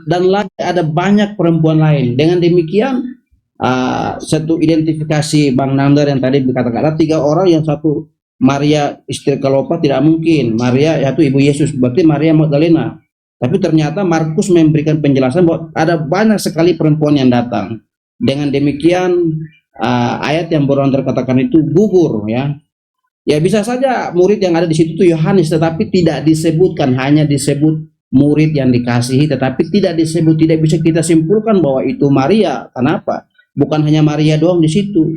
dan lagi ada banyak perempuan lain. Dengan demikian, satu identifikasi Bang Nandar yang tadi dikatakan ada 3 orang, yang satu Maria istri Kleopas tidak mungkin, Maria yaitu ibu Yesus, berarti Maria Magdalena. Tapi ternyata Markus memberikan penjelasan bahwa ada banyak sekali perempuan yang datang. Dengan demikian, ayat yang baru terkatakan itu gugur, ya. Ya bisa saja murid yang ada di situ itu Yohanes, tetapi tidak disebutkan, hanya disebut murid yang dikasihi, tetapi tidak disebut, tidak bisa kita simpulkan bahwa itu Maria. Kenapa? Bukan hanya Maria doang di situ,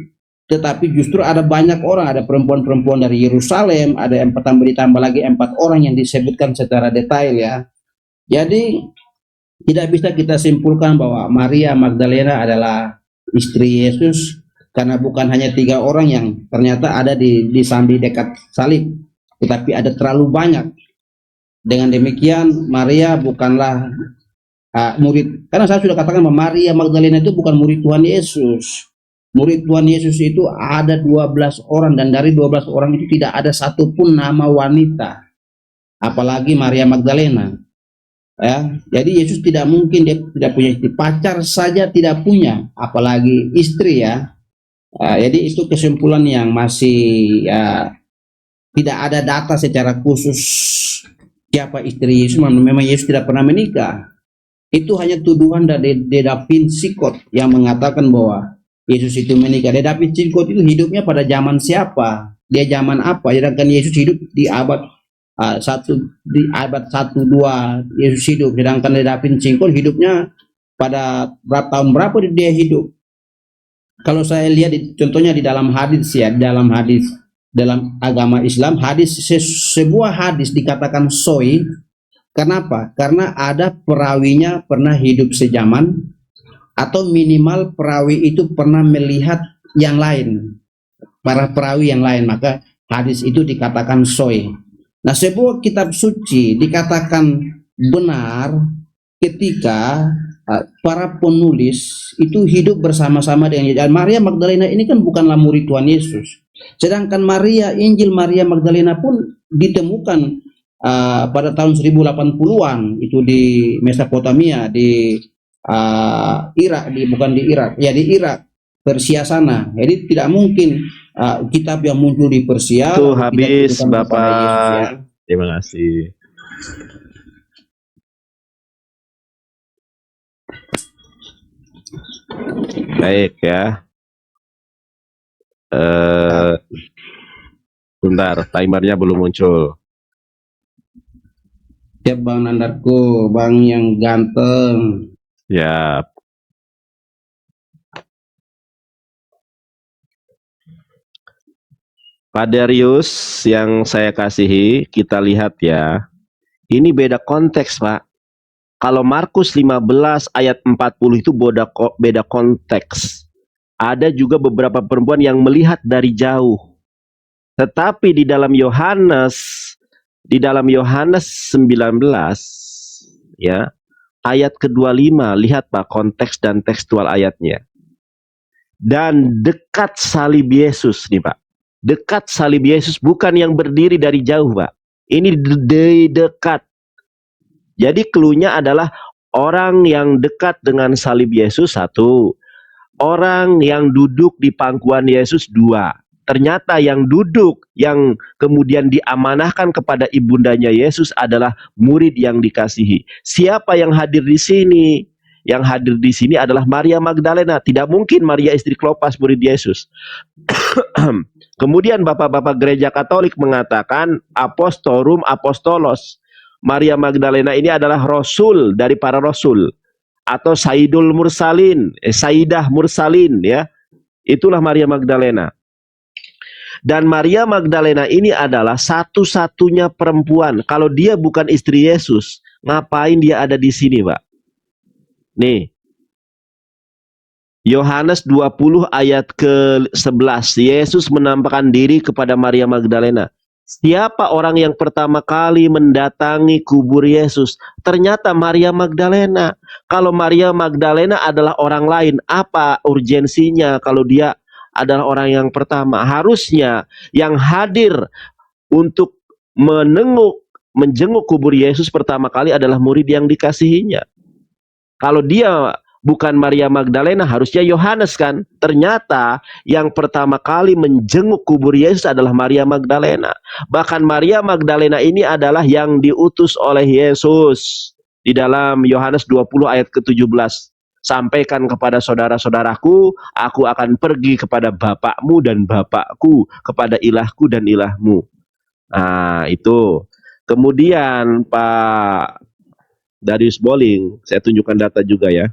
tetapi justru ada banyak orang, ada perempuan-perempuan dari Yerusalem, ada 4 ditambah lagi 4 orang yang disebutkan secara detail, ya. Jadi tidak bisa kita simpulkan bahwa Maria Magdalena adalah istri Yesus, karena bukan hanya 3 orang yang ternyata ada di sambi dekat salib, tetapi ada terlalu banyak. Dengan demikian Maria bukanlah murid, karena saya sudah katakan bahwa Maria Magdalena itu bukan murid Tuhan Yesus. Murid Tuhan Yesus itu ada 12 orang, dan dari 12 orang itu tidak ada satupun nama wanita, apalagi Maria Magdalena, ya. Jadi Yesus tidak mungkin dia tidak punya istri, pacar saja tidak punya, apalagi istri, ya. Jadi itu kesimpulan yang masih tidak ada data secara khusus siapa istri Yesus. Memang Yesus tidak pernah menikah. Itu hanya tuduhan dari Da Vinci Code yang mengatakan bahwa Yesus itu menikah. Da Vinci Code itu hidupnya pada zaman siapa? Dia zaman apa? Sedangkan Yesus hidup di abad 1-2 Yesus hidup. Sedangkan Da Vinci Code hidupnya pada tahun berapa dia hidup? Kalau saya lihat contohnya di dalam hadis, ya, dalam agama Islam, sebuah hadis dikatakan soi. Kenapa? Karena ada perawinya pernah hidup sejaman, atau minimal perawi itu pernah melihat yang lain, para perawi yang lain, maka hadis itu dikatakan soi. Nah, sebuah kitab suci dikatakan benar ketika para penulis itu hidup bersama-sama dengan Yesus. Maria Magdalena ini kan bukanlah murid Tuhan Yesus. Sedangkan Injil Maria Magdalena pun ditemukan pada tahun 1080-an itu di Mesopotamia, di Irak, bukan di Irak, ya di Irak, Persia sana. Jadi tidak mungkin kitab yang muncul di Persia. Itu habis Bapak. Yesus, ya. Terima kasih. Baik, ya. Bentar, timernya belum muncul. Ya Bang Nandarku, Bang yang ganteng. Ya. Pak Darius yang saya kasihi, kita lihat ya. Ini beda konteks, Pak. Kalau Markus 15 ayat 40 itu beda konteks. Ada juga beberapa perempuan yang melihat dari jauh. Tetapi di dalam Yohanes 19 ya, ayat ke-25, lihat Pak konteks dan tekstual ayatnya. Dan dekat salib Yesus nih Pak. Dekat salib Yesus, bukan yang berdiri dari jauh Pak. Ini dekat. Jadi cluenya adalah orang yang dekat dengan salib Yesus 1, orang yang duduk di pangkuan Yesus 2. Ternyata yang duduk, yang kemudian diamanahkan kepada ibundanya Yesus adalah murid yang dikasihi. Siapa yang hadir di sini? Yang hadir di sini adalah Maria Magdalena. Tidak mungkin Maria istri Kleopas murid Yesus. Kemudian bapak-bapak gereja Katolik mengatakan apostorum apostolos. Maria Magdalena ini adalah rasul dari para rasul, atau Sayyidul Mursalin, Sayyidah Mursalin, ya. Itulah Maria Magdalena. Dan Maria Magdalena ini adalah satu-satunya perempuan. Kalau dia bukan istri Yesus, ngapain dia ada di sini, Pak? Nih. Yohanes 20 ayat ke-11. Yesus menampakkan diri kepada Maria Magdalena. Siapa orang yang pertama kali mendatangi kubur Yesus? Ternyata Maria Magdalena. Kalau Maria Magdalena adalah orang lain, apa urgensinya kalau dia adalah orang yang pertama? Harusnya yang hadir untuk menjenguk kubur Yesus pertama kali adalah murid yang dikasihinya. Kalau dia bukan Maria Magdalena, harusnya Yohanes kan. Ternyata yang pertama kali menjenguk kubur Yesus adalah Maria Magdalena. Bahkan Maria Magdalena ini adalah yang diutus oleh Yesus. Di dalam Yohanes 20 ayat ke-17. Sampaikan kepada saudara-saudaraku, aku akan pergi kepada Bapakmu dan Bapakku, kepada ilahku dan ilahmu. Nah, itu. Kemudian Pak Darius Boling, saya tunjukkan data juga ya.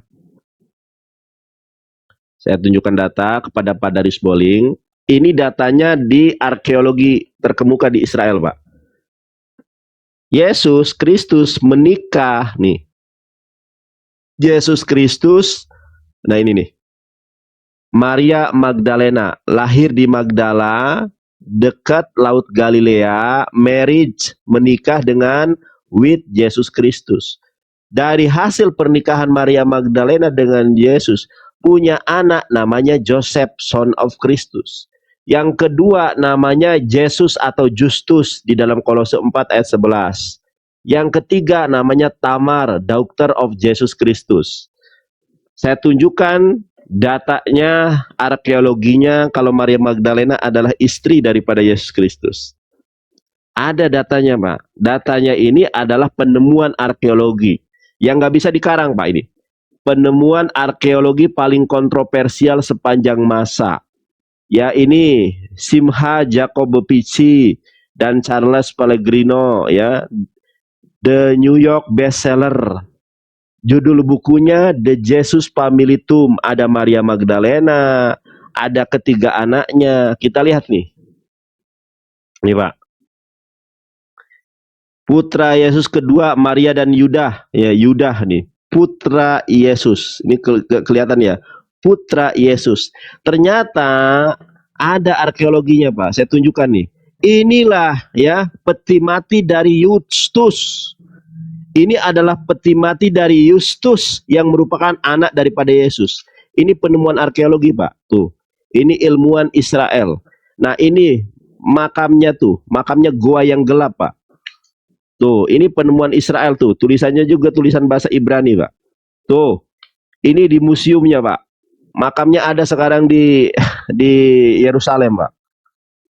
Saya tunjukkan data kepada Pak Darius Boling. Ini datanya di arkeologi terkemuka di Israel, Pak. Yesus Kristus menikah nih. Yesus Kristus, nah ini nih. Maria Magdalena lahir di Magdala, dekat Laut Galilea, marriage, menikah dengan with Yesus Kristus. Dari hasil pernikahan Maria Magdalena dengan Yesus, punya anak namanya Joseph, son of Christus. Yang kedua namanya Jesus atau Justus di dalam Kolose 4 ayat 11. Yang ketiga namanya Tamar, daughter of Jesus Kristus. Saya tunjukkan datanya, arkeologinya, kalau Maria Magdalena adalah istri daripada Yesus Kristus. Ada datanya, Pak. Datanya ini adalah penemuan arkeologi yang nggak bisa dikarang, Pak, ini. Penemuan arkeologi paling kontroversial sepanjang masa. Ya, ini Simha Jacobovici dan Charles Pellegrino, ya. The New York bestseller. Judul bukunya The Jesus Family Tomb. Ada Maria Magdalena, ada ketiga anaknya. Kita lihat nih. Nih, Pak. Putra Yesus kedua Maria dan Yudah. Ya, Yudah nih. Putra Yesus. Ini kelihatan ya. Putra Yesus. Ternyata ada arkeologinya, Pak. Saya tunjukkan nih. Inilah ya peti mati dari Justus. Ini adalah peti mati dari Justus yang merupakan anak daripada Yesus. Ini penemuan arkeologi, Pak. Tuh. Ini ilmuwan Israel. Nah, ini makamnya tuh. Makamnya goa yang gelap, Pak. Tuh, ini penemuan Israel tuh. Tulisannya juga tulisan bahasa Ibrani, Pak. Tuh. Ini di museumnya, Pak. Makamnya ada sekarang di Yerusalem, Pak.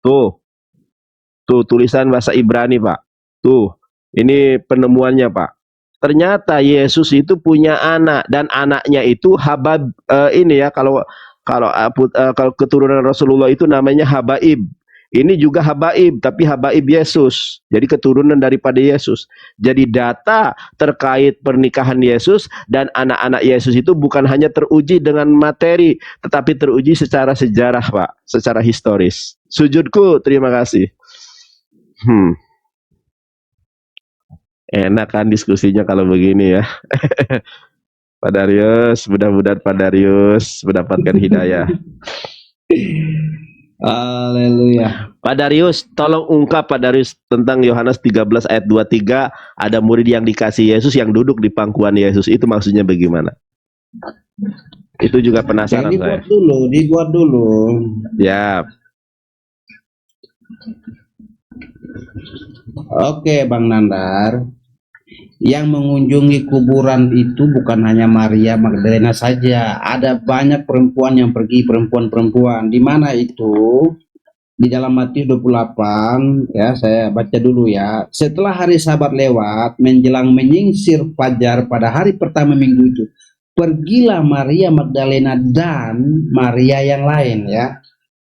Tuh. Tuh, tulisan bahasa Ibrani, Pak. Tuh. Ini penemuannya, Pak. Ternyata Yesus itu punya anak, dan anaknya itu Habab, ini ya, kalau keturunan Rasulullah itu namanya Habaib. Ini juga Habaib, tapi Habaib Yesus. Jadi keturunan daripada Yesus. Jadi data terkait pernikahan Yesus dan anak-anak Yesus itu bukan hanya teruji dengan materi, tetapi teruji secara sejarah, Pak. Secara historis. Sujudku, terima kasih. Enak kan diskusinya kalau begini ya. Pak Darius, mudah-mudahan Pak Darius mendapatkan hidayah. Haleluya. Pak Darius, tolong ungkap Pak Darius tentang Yohanes 13 ayat 23, ada murid yang dikasih Yesus yang duduk di pangkuan Yesus. Itu maksudnya bagaimana? Itu juga penasaran saya. Dibuat dulu. Ya. Oke, Bang Nandar. Yang mengunjungi kuburan itu bukan hanya Maria Magdalena saja, ada banyak perempuan yang pergi, perempuan-perempuan. Di mana itu? Di dalam Matius 28, ya, saya baca dulu ya. Setelah hari Sabat lewat, menjelang menyingsir fajar pada hari pertama minggu itu, pergilah Maria Magdalena dan Maria yang lain, ya,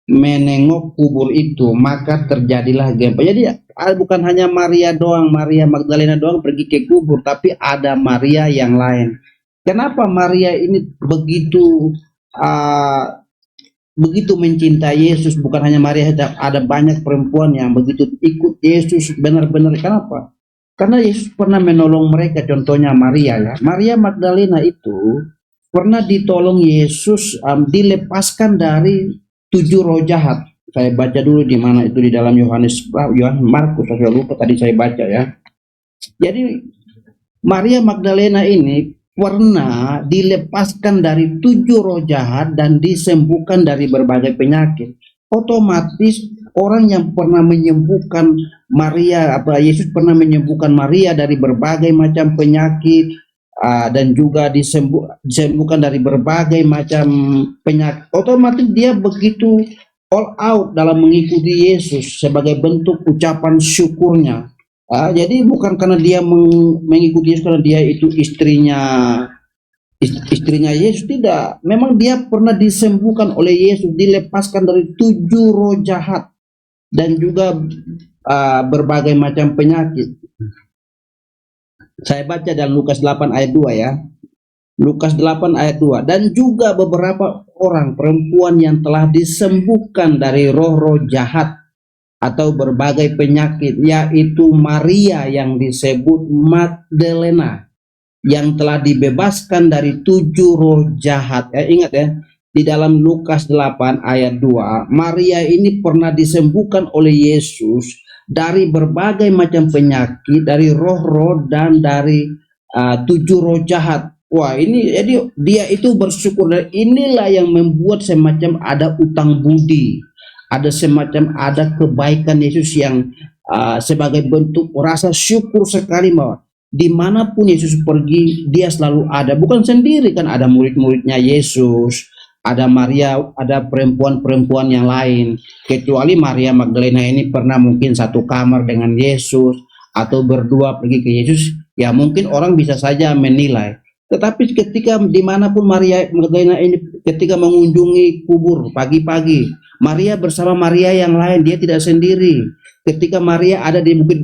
menengok kubur itu, maka terjadilah gempa. Jadi bukan hanya Maria doang, Maria Magdalena doang pergi ke kubur, tapi ada Maria yang lain. Kenapa Maria ini begitu begitu mencintai Yesus? Bukan hanya Maria, ada banyak perempuan yang begitu ikut Yesus benar-benar. Kenapa? Karena Yesus pernah menolong mereka. Contohnya Maria, ya. Maria Magdalena itu pernah ditolong Yesus, dilepaskan dari 7 roh jahat. Saya baca dulu di mana itu, di dalam Yohanes Markus, saya lupa tadi saya baca, ya. Jadi Maria Magdalena ini pernah dilepaskan dari 7 roh jahat dan disembuhkan dari berbagai penyakit. Otomatis orang yang pernah menyembuhkan Maria, Yesus pernah menyembuhkan Maria dari berbagai macam penyakit, dan juga disembuhkan dari berbagai macam penyakit, otomatis dia begitu all out dalam mengikuti Yesus sebagai bentuk ucapan syukurnya. Jadi bukan karena dia mengikuti Yesus karena dia itu istrinya Yesus, tidak. Memang dia pernah disembuhkan oleh Yesus, dilepaskan dari 7 roh jahat dan juga berbagai macam penyakit. Saya baca dalam Lukas 8 ayat 2 ya. Lukas 8 ayat 2. Dan juga beberapa orang perempuan yang telah disembuhkan dari roh-roh jahat atau berbagai penyakit, yaitu Maria yang disebut Magdalena, yang telah dibebaskan dari 7 roh jahat. Ingat ya, di dalam Lukas 8 ayat 2, Maria ini pernah disembuhkan oleh Yesus dari berbagai macam penyakit, dari roh-roh dan dari 7 roh jahat. Wah, ini jadi dia itu bersyukur, dan inilah yang membuat semacam ada utang budi, ada semacam ada kebaikan Yesus yang sebagai bentuk rasa syukur sekali bahwa dimanapun Yesus pergi dia selalu ada. Bukan sendiri kan, ada murid-muridnya Yesus, ada Maria, ada perempuan-perempuan yang lain. Kecuali Maria Magdalena ini pernah mungkin satu kamar dengan Yesus atau berdua pergi ke Yesus, ya mungkin orang bisa saja menilai. Tetapi ketika dimanapun Maria Magdalena ini ketika mengunjungi kubur pagi-pagi, Maria bersama Maria yang lain, dia tidak sendiri. Ketika Maria ada di Bukit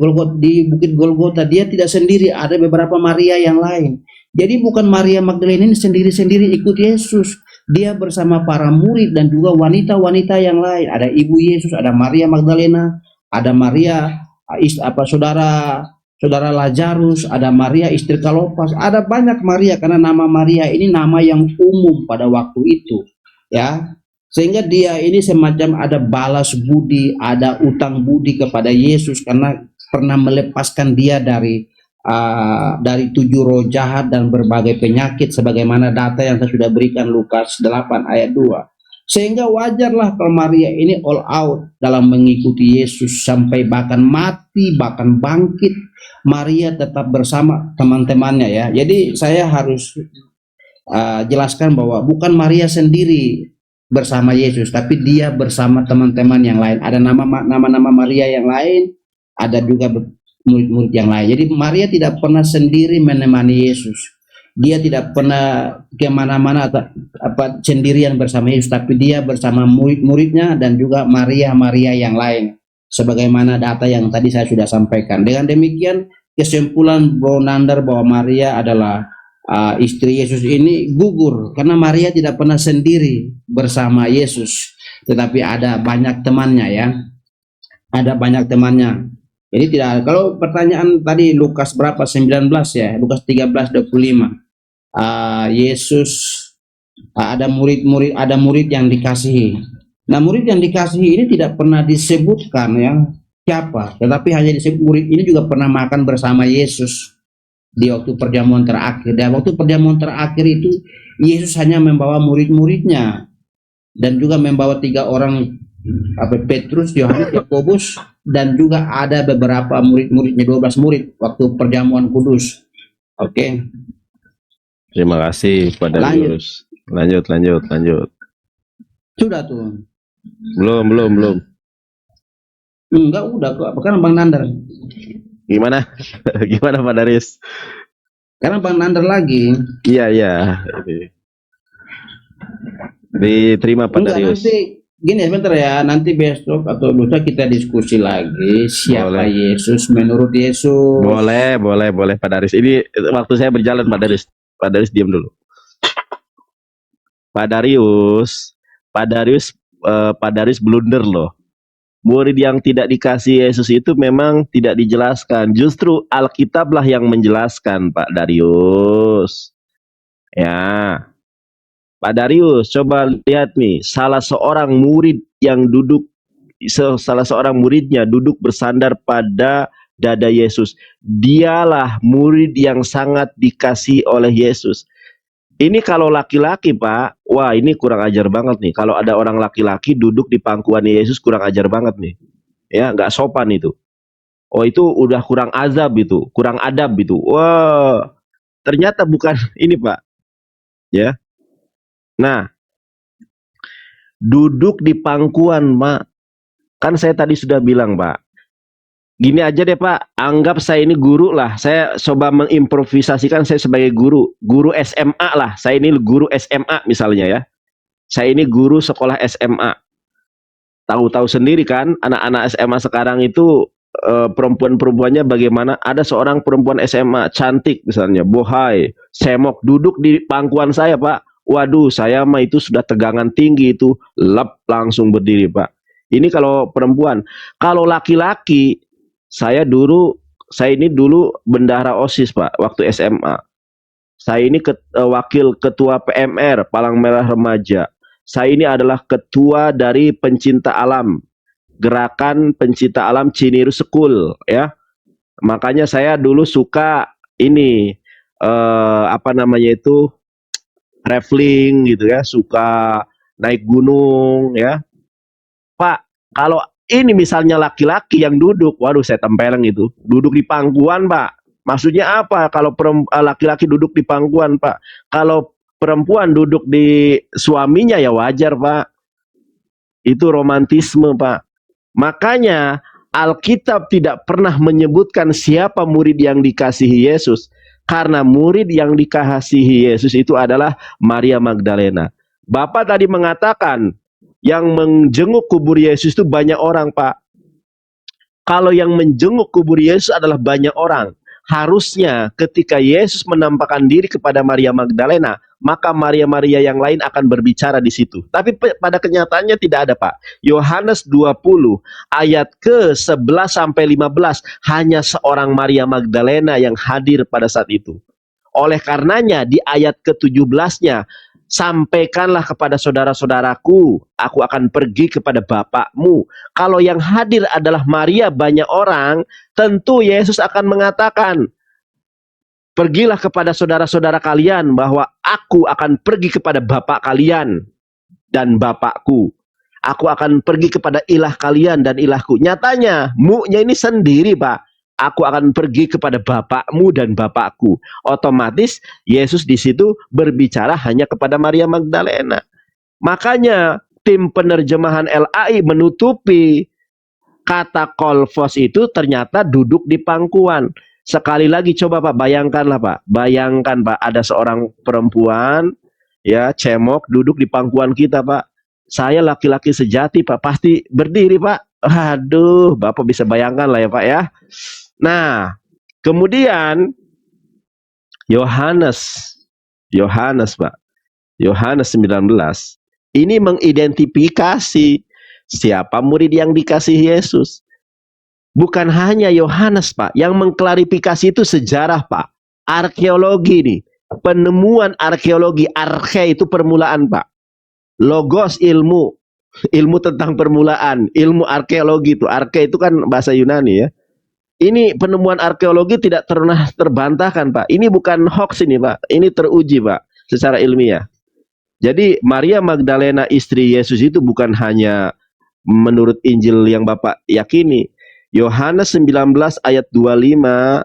Golgota, dia tidak sendiri, ada beberapa Maria yang lain. Jadi bukan Maria Magdalena ini sendiri-sendiri ikut Yesus. Dia bersama para murid dan juga wanita-wanita yang lain. Ada ibu Yesus, ada Maria Magdalena, ada Maria saudara Lazarus, ada Maria istri Kalopas, ada banyak Maria, karena nama Maria ini nama yang umum pada waktu itu, ya. Sehingga dia ini semacam ada balas budi, ada utang budi kepada Yesus karena pernah melepaskan dia dari 7 roh jahat dan berbagai penyakit, sebagaimana data yang saya sudah berikan Lukas 8 ayat 2. Sehingga wajarlah kalau Maria ini all out dalam mengikuti Yesus sampai bahkan mati, bahkan bangkit. Maria tetap bersama teman-temannya ya. Jadi saya harus jelaskan bahwa bukan Maria sendiri bersama Yesus, tapi dia bersama teman-teman yang lain. Ada nama-nama Maria yang lain, ada juga murid-murid yang lain. Jadi Maria tidak pernah sendiri menemani Yesus. Dia tidak pernah kemana-mana sendirian bersama Yesus, tapi dia bersama murid-muridnya dan juga Maria yang lain. Sebagaimana data yang tadi saya sudah sampaikan. Dengan demikian kesimpulan Bro Nandar bahwa Maria adalah istri Yesus ini gugur karena Maria tidak pernah sendiri bersama Yesus, tetapi ada banyak temannya ya, ada banyak temannya. Jadi tidak, kalau pertanyaan tadi Lukas berapa 19 ya, Lukas 13:25, Yesus ada murid yang dikasihi. Nah, murid yang dikasihi ini tidak pernah disebutkan ya siapa, tetapi hanya disebut murid ini juga pernah makan bersama Yesus di waktu perjamuan terakhir. Dan waktu perjamuan terakhir itu Yesus hanya membawa murid-muridnya dan juga membawa 3 orang, Petrus, Yohanes, Yakobus, dan juga ada beberapa murid-muridnya, 12 murid waktu perjamuan kudus. Oke. Terima kasih Pak Darius. Lanjut. Sudah tuh. Belum. Enggak, udah kok. Kan Bang Nandar. Gimana? Gimana Pak Darius? Karena Bang Nandar lagi. Iya. Diterima Pak Darius. Nanti gini sebentar ya, nanti besok atau lusa kita diskusi lagi siapa Yesus menurut Yesus. Boleh Pak Darius. Ini waktu saya berjalan Pak Darius. Pak Darius diam dulu. Pak Darius blunder loh. Murid yang tidak dikasih Yesus itu memang tidak dijelaskan. Justru Alkitablah yang menjelaskan, Pak Darius. Ya, Pak Darius, coba lihat nih, salah seorang muridnya duduk bersandar pada dada Yesus. Dialah murid yang sangat dikasihi oleh Yesus. Ini kalau laki-laki Pak, wah ini kurang ajar banget nih. Kalau ada orang laki-laki duduk di pangkuan Yesus kurang ajar banget nih. Ya, nggak sopan itu. Oh itu udah kurang azab itu, kurang adab itu. Wah, ternyata bukan ini Pak. Ya. Nah, duduk di pangkuan Pak. Kan saya tadi sudah bilang Pak. Gini aja deh Pak, anggap saya ini guru lah. Saya coba mengimprovisasikan saya sebagai guru SMA lah. Saya ini guru SMA misalnya ya. Saya ini guru sekolah SMA. Tahu-tahu sendiri kan, anak-anak SMA sekarang itu perempuan-perempuannya bagaimana. Ada seorang perempuan SMA cantik misalnya, bohai, semok, duduk di pangkuan saya Pak. Waduh, saya mah itu sudah tegangan tinggi itu, lep langsung berdiri Pak. Ini kalau perempuan. Kalau laki-laki, saya ini dulu bendahara OSIS Pak waktu SMA. Saya ini wakil ketua PMR Palang Merah Remaja. Saya ini adalah ketua dari pencinta alam, gerakan pencinta alam Ciniru School ya. Makanya saya dulu suka ini apa namanya itu, traveling gitu ya, suka naik gunung ya. Pak, kalau ini misalnya laki-laki yang duduk, waduh saya tempeleng itu. Duduk di pangkuan Pak. Maksudnya apa kalau laki-laki duduk di pangkuan Pak? Kalau perempuan duduk di suaminya ya wajar Pak. Itu romantisme Pak. Makanya Alkitab tidak pernah menyebutkan siapa murid yang dikasihi Yesus. Karena murid yang dikasihi Yesus itu adalah Maria Magdalena. Bapak tadi mengatakan yang menjenguk kubur Yesus itu banyak orang Pak. Kalau yang menjenguk kubur Yesus adalah banyak orang, harusnya ketika Yesus menampakkan diri kepada Maria Magdalena, maka Maria-Maria yang lain akan berbicara di situ. Tapi pada kenyataannya tidak ada Pak. Yohanes 20 ayat ke-11 sampai 15 hanya seorang Maria Magdalena yang hadir pada saat itu. Oleh karenanya di ayat ke-17-nya, sampaikanlah kepada saudara-saudaraku, aku akan pergi kepada Bapakmu. Kalau yang hadir adalah Maria banyak orang, tentu Yesus akan mengatakan, pergilah kepada saudara-saudara kalian bahwa aku akan pergi kepada Bapak kalian dan Bapakku. Aku akan pergi kepada ilah kalian dan ilahku. Nyatanya, mu-nya ini sendiri Pak. Aku akan pergi kepada Bapakmu dan Bapakku. Otomatis Yesus di situ berbicara hanya kepada Maria Magdalena. Makanya tim penerjemahan LAI menutupi kata kolfos itu ternyata duduk di pangkuan. Sekali lagi coba Pak, bayangkanlah Pak. Bayangkan Pak, ada seorang perempuan ya cemok duduk di pangkuan kita Pak. Saya laki-laki sejati Pak, pasti berdiri Pak. Aduh, Bapak bisa bayangkan lah ya Pak ya. Nah, kemudian Yohanes Pak, Yohanes 19 ini mengidentifikasi siapa murid yang dikasihi Yesus. Bukan hanya Yohanes Pak, yang mengklarifikasi itu sejarah Pak, arkeologi nih, penemuan arkeologi. Arke itu permulaan Pak, logos ilmu tentang permulaan, ilmu arkeologi itu. Arke itu kan bahasa Yunani ya. Ini penemuan arkeologi tidak pernah terbantahkan Pak. Ini bukan hoax ini Pak. Ini teruji Pak secara ilmiah. Jadi Maria Magdalena istri Yesus itu bukan hanya menurut Injil yang Bapak yakini. Yohanes 19 ayat 25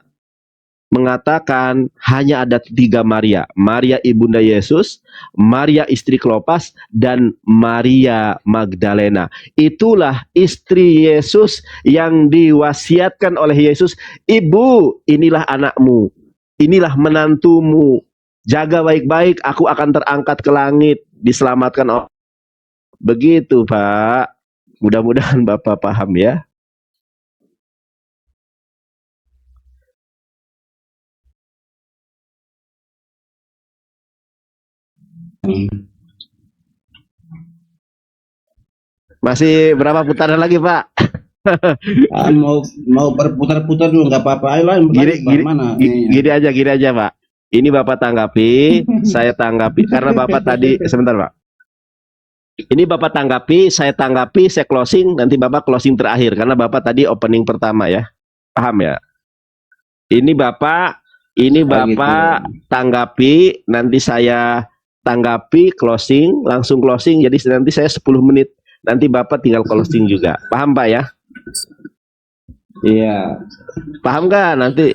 mengatakan hanya ada 3 Maria. Maria ibunda Yesus, Maria istri Klopas, dan Maria Magdalena. Itulah istri Yesus yang diwasiatkan oleh Yesus. Ibu, inilah anakmu, inilah menantumu. Jaga baik-baik, aku akan terangkat ke langit, diselamatkan. Begitu Pak. Mudah-mudahan Bapak paham ya. Masih berapa putaran lagi Pak? Mau berputar-putar dulu nggak apa-apa. Ayolah, gini aja Pak. Ini Bapak tanggapi, saya tanggapi. Karena Bapak tadi, sebentar Pak. Ini Bapak tanggapi, saya closing, nanti Bapak closing terakhir. Karena Bapak tadi opening pertama ya. Paham ya? Ini Bapak tanggapi, nanti saya tanggapi, closing, langsung closing. Jadi nanti saya 10 menit. Nanti Bapak tinggal closing juga. Paham Pak ya? Iya. Paham nggak nanti?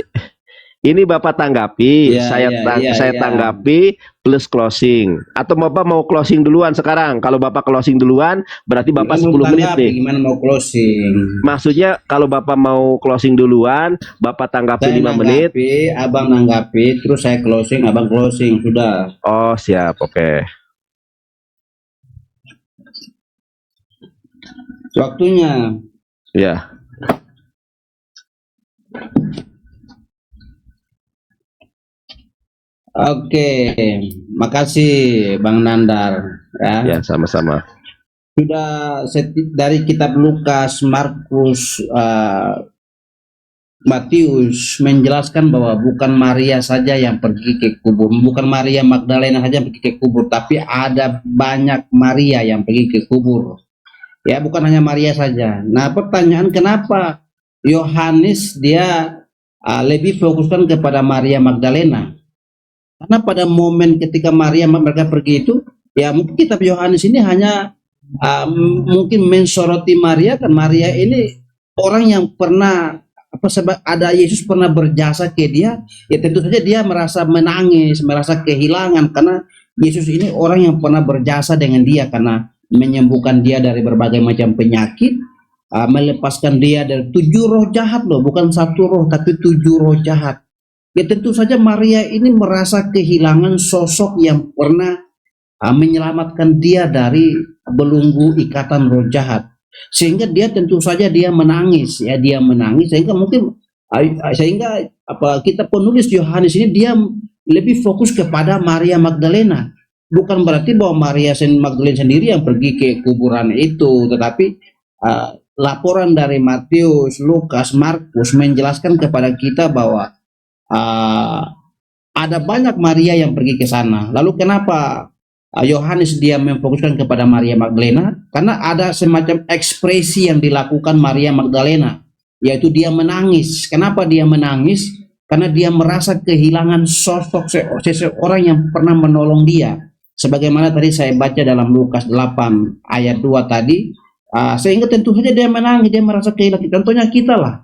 Ini Bapak tanggapi, Ya, saya ya. tanggapi plus closing. Atau Bapak mau closing duluan sekarang? Kalau Bapak closing duluan, berarti Ini Bapak kan belum 10 menit tanggapi, nih. gimana mau closing? Maksudnya kalau Bapak mau closing duluan, Bapak tanggapi Saya 5 menit. nanggapi, abang nanggapi, terus saya closing, abang closing, sudah. Oh, siap, oke. Waktunya. Ya, Oke, makasih Bang Nandar. Ya, ya sama-sama. sudah dari kitab Lukas, Markus, Matius menjelaskan bahwa bukan Maria saja yang pergi ke kubur, bukan Maria Magdalena saja yang pergi ke kubur, tapi ada banyak Maria yang pergi ke kubur. Ya, bukan hanya Maria saja. Nah, pertanyaan kenapa Yohanes dia lebih fokuskan kepada Maria Magdalena? Karena pada momen ketika mereka pergi itu, ya mungkin kitab Yohanes ini hanya mungkin mensoroti Maria, kan Maria ini orang yang pernah sebab ada Yesus pernah berjasa ke dia, ya tentu saja dia merasa menangis, merasa kehilangan karena Yesus ini orang yang pernah berjasa dengan dia karena menyembuhkan dia dari berbagai macam penyakit, melepaskan dia dari 7 roh jahat loh, bukan 1 roh tapi 7 roh jahat. Ya tentu saja Maria ini merasa kehilangan sosok yang pernah menyelamatkan dia dari belenggu ikatan roh jahat. Sehingga dia tentu saja dia menangis, ya dia menangis sehingga mungkin kita penulis Yohanes ini dia lebih fokus kepada Maria Magdalena. Bukan berarti bahwa Maria Magdalena sendiri yang pergi ke kuburan itu, tetapi laporan dari Matius, Lukas, Markus menjelaskan kepada kita bahwa ada banyak Maria yang pergi ke sana. Lalu kenapa Yohanes dia memfokuskan kepada Maria Magdalena? Karena ada semacam ekspresi yang dilakukan Maria Magdalena, yaitu dia menangis. Kenapa dia menangis? Karena dia merasa kehilangan sosok seseorang yang pernah menolong dia. Sebagaimana tadi saya baca dalam Lukas 8 ayat 2 tadi, sehingga tentu saja dia menangis, dia merasa kehilangan. Contohnya kita lah.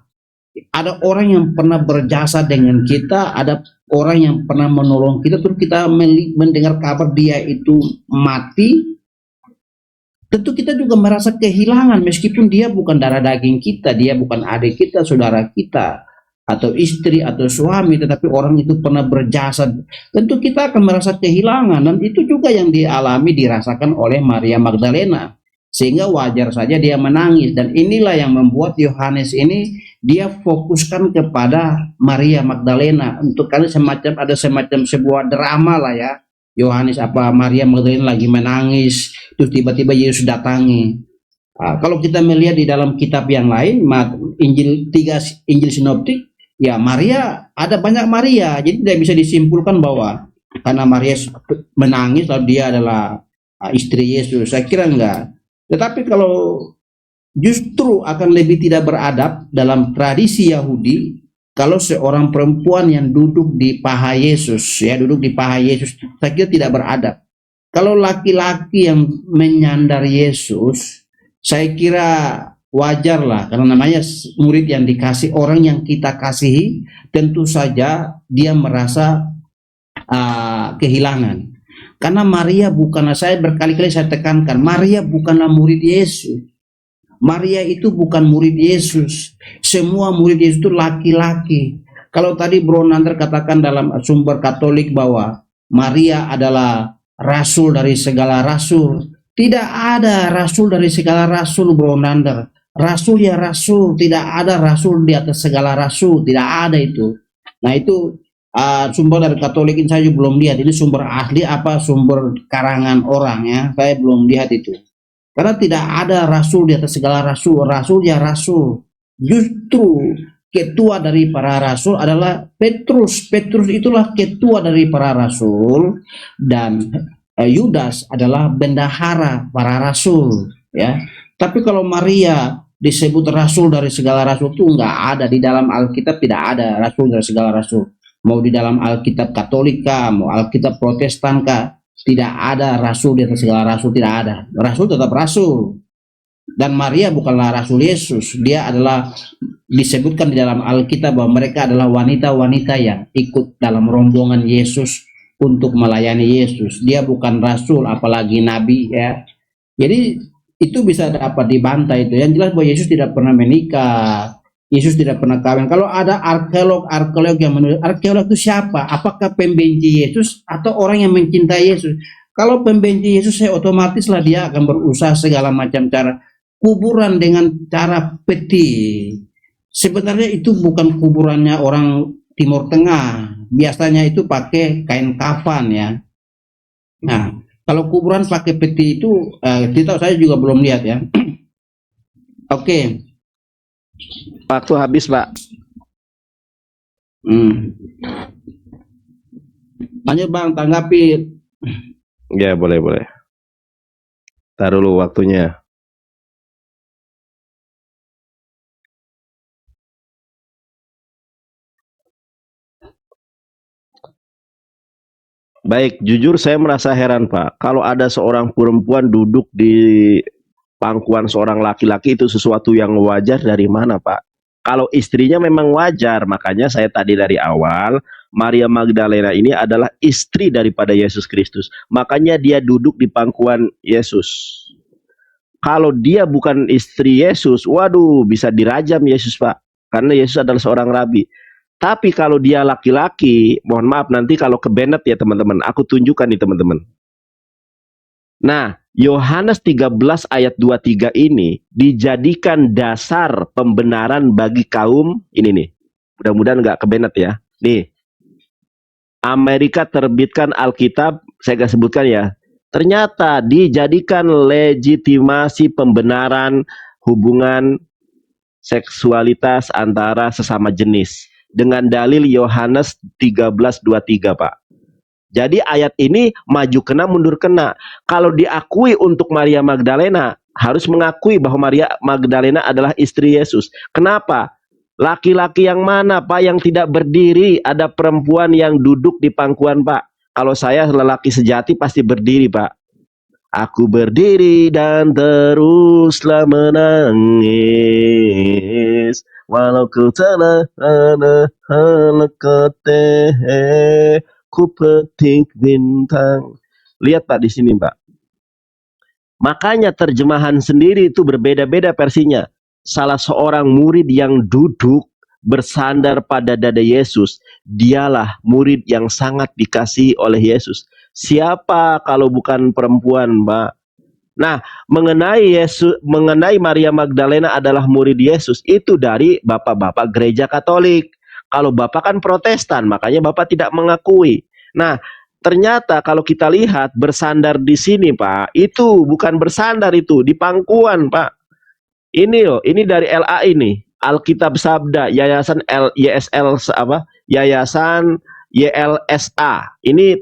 Ada orang yang pernah berjasa dengan kita, ada orang yang pernah menolong kita, terus kita mendengar kabar dia itu mati, tentu kita juga merasa kehilangan meskipun dia bukan darah daging kita, dia bukan adik kita, saudara kita, atau istri atau suami, tetapi orang itu pernah berjasa, tentu kita akan merasa kehilangan. Dan itu juga yang dialami, dirasakan oleh Maria Magdalena, sehingga wajar saja dia menangis. Dan inilah yang membuat Yohanes ini dia fokuskan kepada Maria Magdalena, untuk kali ada semacam sebuah drama lah ya. Yohanes Maria Magdalena lagi menangis, terus tiba-tiba Yesus datangi. Kalau kita melihat di dalam kitab yang lain, Injil sinoptik, ya Maria, ada banyak Maria, jadi tidak bisa disimpulkan bahwa karena Maria menangis lalu dia adalah istri Yesus. Saya kira enggak. Tetapi kalau justru akan lebih tidak beradab dalam tradisi Yahudi kalau seorang perempuan yang duduk di paha Yesus, ya duduk di paha Yesus, saya kira tidak beradab. Kalau laki-laki yang menyandar Yesus, saya kira wajar lah, karena namanya murid yang dikasih, orang yang kita kasihi, tentu saja dia merasa kehilangan. Karena Maria bukanlah, saya berkali-kali saya tekankan, Maria bukanlah murid Yesus. Maria itu bukan murid Yesus. Semua murid Yesus itu laki-laki. Kalau tadi Bro Nander katakan dalam sumber Katolik bahwa Maria adalah rasul dari segala rasul. Tidak ada rasul dari segala rasul, Bro Nander. Rasul ya rasul, tidak ada rasul di atas segala rasul, tidak ada itu. Nah itu sumber dari Katolik ini saya belum lihat. Ini sumber asli apa sumber karangan orang ya? Saya belum lihat itu. Karena tidak ada rasul di atas segala rasul. Rasul ya rasul. Justru ketua dari para rasul adalah Petrus. Petrus itulah ketua dari para rasul, dan Yudas adalah bendahara para rasul. Ya. Tapi kalau Maria disebut rasul dari segala rasul, itu enggak ada di dalam Alkitab, tidak ada rasul dari segala rasul. Mau di dalam Alkitab Katolik kah, mau Alkitab Protestan kah, tidak ada rasul di atas segala rasul, tidak ada. Rasul tetap rasul. Dan Maria bukanlah Rasul Yesus. Dia adalah, disebutkan di dalam Alkitab bahwa mereka adalah wanita-wanita yang ikut dalam rombongan Yesus untuk melayani Yesus. Dia bukan Rasul, apalagi Nabi ya. Jadi itu bisa dapat dibantah itu. Yang jelas bahwa Yesus tidak pernah menikah. Yesus tidak pernah kawin. Kalau ada arkeolog yang menulis, arkeolog itu siapa? Apakah pembenci Yesus atau orang yang mencintai Yesus? Kalau pembenci Yesus, saya otomatislah dia akan berusaha segala macam cara. Kuburan dengan cara peti, sebenarnya itu bukan kuburannya orang Timur Tengah. Biasanya itu pakai kain kafan ya. Nah, kalau kuburan pakai peti itu, kita saya juga belum lihat ya. Oke. Waktu habis, Pak. Lanjut Bang, tanggapi. Ya, boleh. Taruh dulu waktunya. Baik, jujur saya merasa heran, Pak. Kalau ada seorang perempuan duduk di pangkuan seorang laki-laki, itu sesuatu yang wajar dari mana, Pak? Kalau istrinya memang wajar, makanya saya tadi dari awal, Maria Magdalena ini adalah istri daripada Yesus Kristus. Makanya dia duduk di pangkuan Yesus. Kalau dia bukan istri Yesus, waduh, bisa dirajam Yesus, Pak. Karena Yesus adalah seorang rabi. Tapi kalau dia laki-laki, mohon maaf nanti kalau ke Bennett ya teman-teman, aku tunjukkan nih teman-teman. Nah, Yohanes 13 ayat 23 ini dijadikan dasar pembenaran bagi kaum ini nih. Mudah-mudahan nggak ke Bennett ya. Nih, Amerika terbitkan Alkitab, saya nggak sebutkan ya. Ternyata dijadikan legitimasi pembenaran hubungan seksualitas antara sesama jenis dengan dalil Yohanes 13:23, Pak. Jadi ayat ini maju kena mundur kena. Kalau diakui untuk Maria Magdalena, harus mengakui bahwa Maria Magdalena adalah istri Yesus. Kenapa? Laki-laki yang mana, Pak, yang tidak berdiri? Ada perempuan yang duduk di pangkuan, Pak. Kalau saya lelaki sejati pasti berdiri, Pak. Aku berdiri dan teruslah menangis, walau ku telah ku petik bintang. Lihat Pak di sini, Pak. Makanya terjemahan sendiri itu berbeda-beda versinya. Salah seorang murid yang duduk bersandar pada dada Yesus, dialah murid yang sangat dikasihi oleh Yesus. Siapa kalau bukan perempuan, Mbak? Nah, mengenai Maria Magdalena adalah murid Yesus, itu dari bapak-bapak gereja Katolik. Kalau bapak kan Protestan, makanya bapak tidak mengakui. Nah, ternyata kalau kita lihat bersandar di sini, Pak, itu bukan bersandar, itu di pangkuan, Pak. Ini loh, ini dari LA ini, Alkitab Sabda, Yayasan YSL apa? Yayasan YLSA. Ini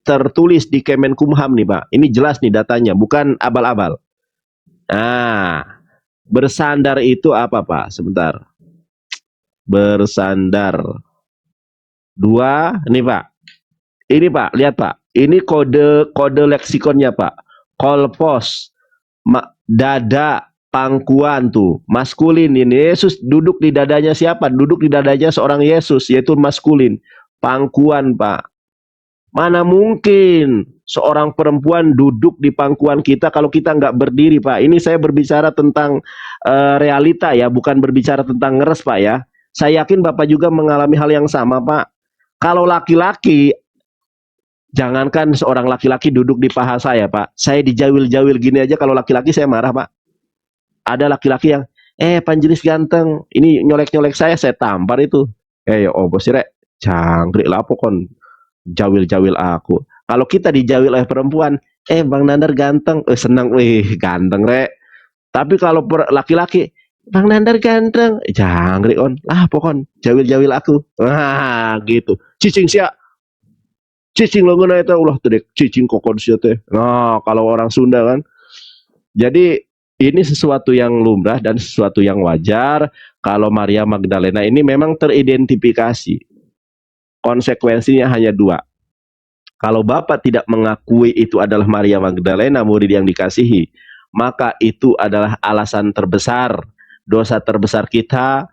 tertulis di Kemenkumham nih, Pak. Ini jelas nih datanya, bukan abal-abal. Nah, bersandar itu apa, Pak? Sebentar. Bersandar. Dua, nih, Pak. Ini, Pak, lihat, Pak. Ini kode leksikonnya, Pak. Kolpos, dada, pangkuan tuh, maskulin ini. Yesus duduk di dadanya siapa? Duduk di dadanya seorang Yesus, yaitu maskulin. Pangkuan, Pak. Mana mungkin seorang perempuan duduk di pangkuan kita kalau kita nggak berdiri, Pak. Ini saya berbicara tentang realita ya, bukan berbicara tentang ngeres, Pak ya. Saya yakin Bapak juga mengalami hal yang sama, Pak. Kalau laki-laki, jangankan seorang laki-laki duduk di paha saya, Pak. Saya dijawil-jawil gini aja, kalau laki-laki saya marah, Pak. Ada laki-laki yang, Panjelis ganteng, ini nyolek-nyolek saya tampar itu. Ya bos rek, jangkrik lapo kon jawil-jawil aku. Kalau kita dijawil oleh perempuan, Bang Nandar ganteng, senang, ganteng rek. Tapi kalau laki-laki, Bang Nandar ganteng, jangkrik on, lah pokon jawil-jawil aku. Wah, gitu. Cicing siap. Cicing lo ngena itu ulah teh cicing kokon sia teh. Nah, kalau orang Sunda kan. Jadi ini sesuatu yang lumrah dan sesuatu yang wajar kalau Maria Magdalena ini memang teridentifikasi. Konsekuensinya hanya dua. Kalau Bapak tidak mengakui itu adalah Maria Magdalena, murid yang dikasihi, maka itu adalah alasan terbesar, dosa terbesar kita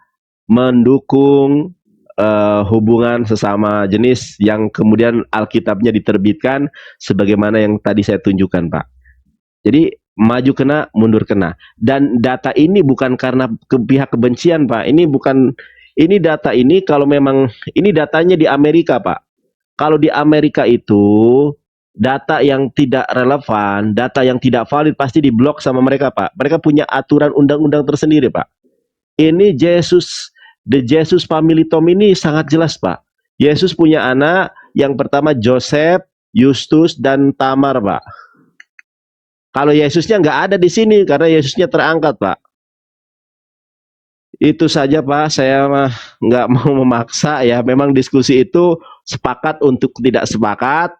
mendukung hubungan sesama jenis yang kemudian Alkitabnya diterbitkan sebagaimana yang tadi saya tunjukkan, Pak. Jadi maju kena, mundur kena. Dan data ini bukan karena pihak kebencian, Pak. Ini data ini kalau memang ini datanya di Amerika, Pak. Kalau di Amerika itu data yang tidak relevan, data yang tidak valid pasti diblok sama mereka, Pak. Mereka punya aturan undang-undang tersendiri, Pak. Ini The Jesus Family Tom ini sangat jelas, Pak. Yesus punya anak, yang pertama Joseph, Justus, dan Tamar, Pak. Kalau Yesusnya nggak ada di sini karena Yesusnya terangkat, Pak. Itu saja, Pak. Saya mah nggak mau memaksa ya. Memang diskusi itu sepakat untuk tidak sepakat.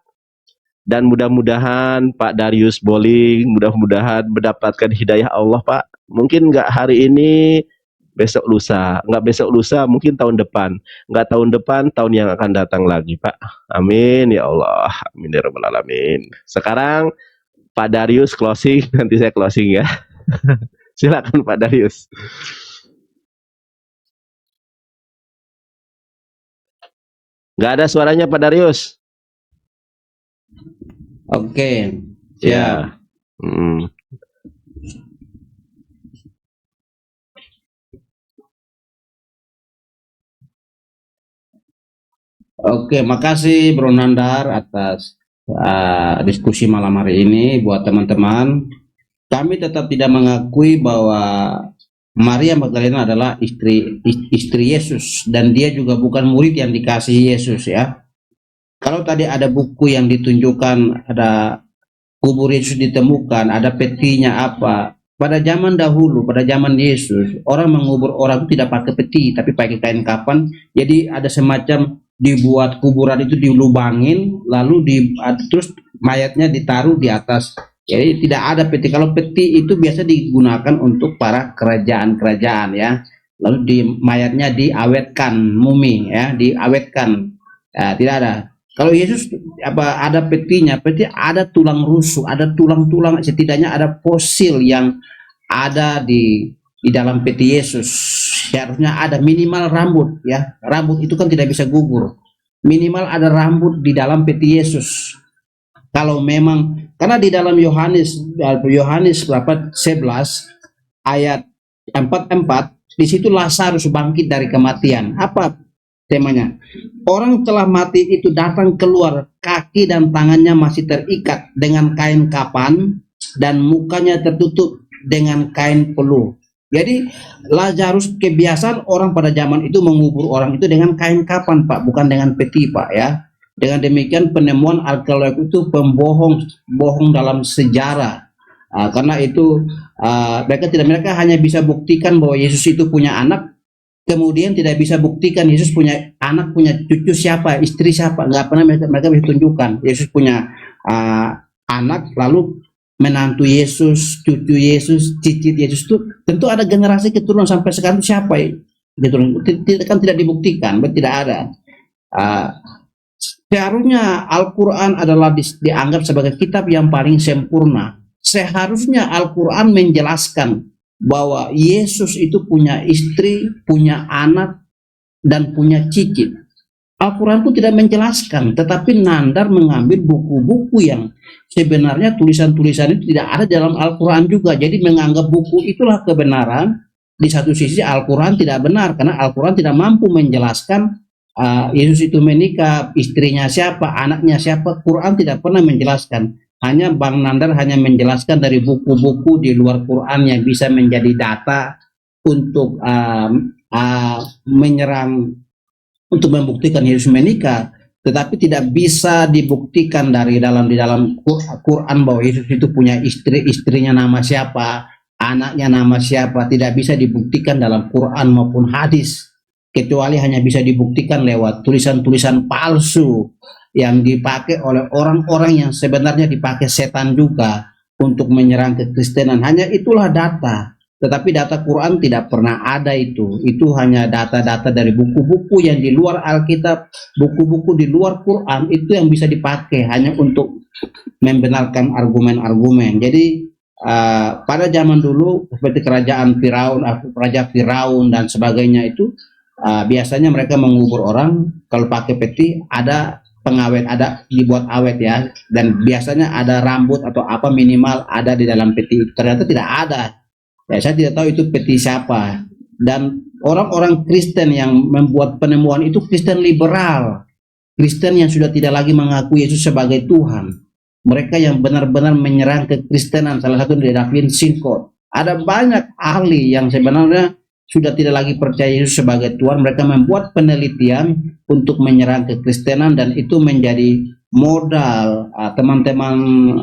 Dan mudah-mudahan Pak Darius Boling, mudah-mudahan mendapatkan hidayah Allah, Pak. Mungkin nggak hari ini, besok lusa. Nggak besok lusa, mungkin tahun depan. Nggak tahun depan, tahun yang akan datang lagi, Pak. Amin, ya Allah. Amin, ya Rabbal Alamin. Sekarang Pak Darius closing, nanti saya closing ya. Silakan Pak Darius. Nggak ada suaranya Pak Darius. Oke, Ya. siap. Oke, makasih Bro Nandar atas diskusi malam hari ini. Buat teman-teman, kami tetap tidak mengakui bahwa Maria Magdalena adalah istri Yesus, dan dia juga bukan murid yang dikasihi Yesus ya. Kalau tadi ada buku yang ditunjukkan, ada kubur Yesus ditemukan, ada petinya apa. Pada zaman dahulu, pada zaman Yesus, orang mengubur orang itu tidak pakai peti, tapi pakai kain kapan. Jadi ada semacam dibuat kuburan itu dilubangin, lalu terus mayatnya ditaruh di atas. Jadi tidak ada peti. Kalau peti itu biasa digunakan untuk para kerajaan-kerajaan ya. Lalu mayatnya diawetkan, mumi ya, diawetkan. Ya, tidak ada. Kalau Yesus ada petinya, peti ada tulang rusuk, ada tulang-tulang, setidaknya ada fosil yang ada di dalam peti Yesus. Seharusnya ada minimal rambut ya. Rambut itu kan tidak bisa gugur. Minimal ada rambut di dalam peti Yesus. Kalau memang, karena di dalam Yohanes berapa 11 ayat 44, di situ Lazarus bangkit dari kematian. Apa temanya? Orang telah mati itu datang keluar, kaki dan tangannya masih terikat dengan kain kapan dan mukanya tertutup dengan kain peluh. Jadi Lazarus, kebiasaan orang pada zaman itu mengubur orang itu dengan kain kapan, Pak, bukan dengan peti, Pak ya. Dengan demikian penemuan arkeolog itu bohong dalam sejarah. Karena itu mereka hanya bisa buktikan bahwa Yesus itu punya anak, kemudian tidak bisa buktikan Yesus punya anak, punya cucu siapa, istri siapa, nggak pernah mereka bisa tunjukkan. Yesus punya anak, lalu menantu Yesus, cucu Yesus, cicit Yesus, itu tentu ada generasi keturunan sampai sekarang siapa ya? Tidak dibuktikan, tidak ada. Seharusnya Al-Quran adalah dianggap sebagai kitab yang paling sempurna. Seharusnya Al-Quran menjelaskan bahwa Yesus itu punya istri, punya anak, dan punya cicit. Al-Quran pun tidak menjelaskan, tetapi Nandar mengambil buku-buku yang sebenarnya tulisan-tulisan itu tidak ada dalam Al-Quran juga. Jadi menganggap buku itulah kebenaran. Di satu sisi Al-Quran tidak benar, karena Al-Quran tidak mampu menjelaskan Yesus itu menikah, istrinya siapa, anaknya siapa. Quran tidak pernah menjelaskan. Hanya Bang Nandar hanya menjelaskan dari buku-buku di luar Quran yang bisa menjadi data untuk untuk membuktikan Yesus menikah, tetapi tidak bisa dibuktikan di dalam Quran bahwa Yesus itu punya istri, istrinya nama siapa, anaknya nama siapa. Tidak bisa dibuktikan dalam Quran maupun hadis, kecuali hanya bisa dibuktikan lewat tulisan-tulisan palsu yang dipakai oleh orang-orang yang sebenarnya dipakai setan juga untuk menyerang kekristenan. Hanya itulah data. Tetapi data Quran tidak pernah ada itu. Itu hanya data-data dari buku-buku yang di luar Alkitab, buku-buku di luar Quran, itu yang bisa dipakai hanya untuk membenarkan argumen-argumen. Jadi pada zaman dulu seperti kerajaan Firaun, Raja Firaun dan sebagainya itu biasanya mereka mengubur orang kalau pakai peti ada pengawet, ada dibuat awet ya, dan biasanya ada rambut atau apa minimal ada di dalam peti. Ternyata tidak ada. Ya, saya tidak tahu itu peti siapa. Dan orang-orang Kristen yang membuat penemuan itu Kristen liberal, Kristen yang sudah tidak lagi mengakui Yesus sebagai Tuhan. Mereka yang benar-benar menyerang kekristenan, salah satu dari David Sinclair. Ada banyak ahli yang sebenarnya sudah tidak lagi percaya Yesus sebagai Tuhan. Mereka membuat penelitian untuk menyerang kekristenan dan itu menjadi modal teman-teman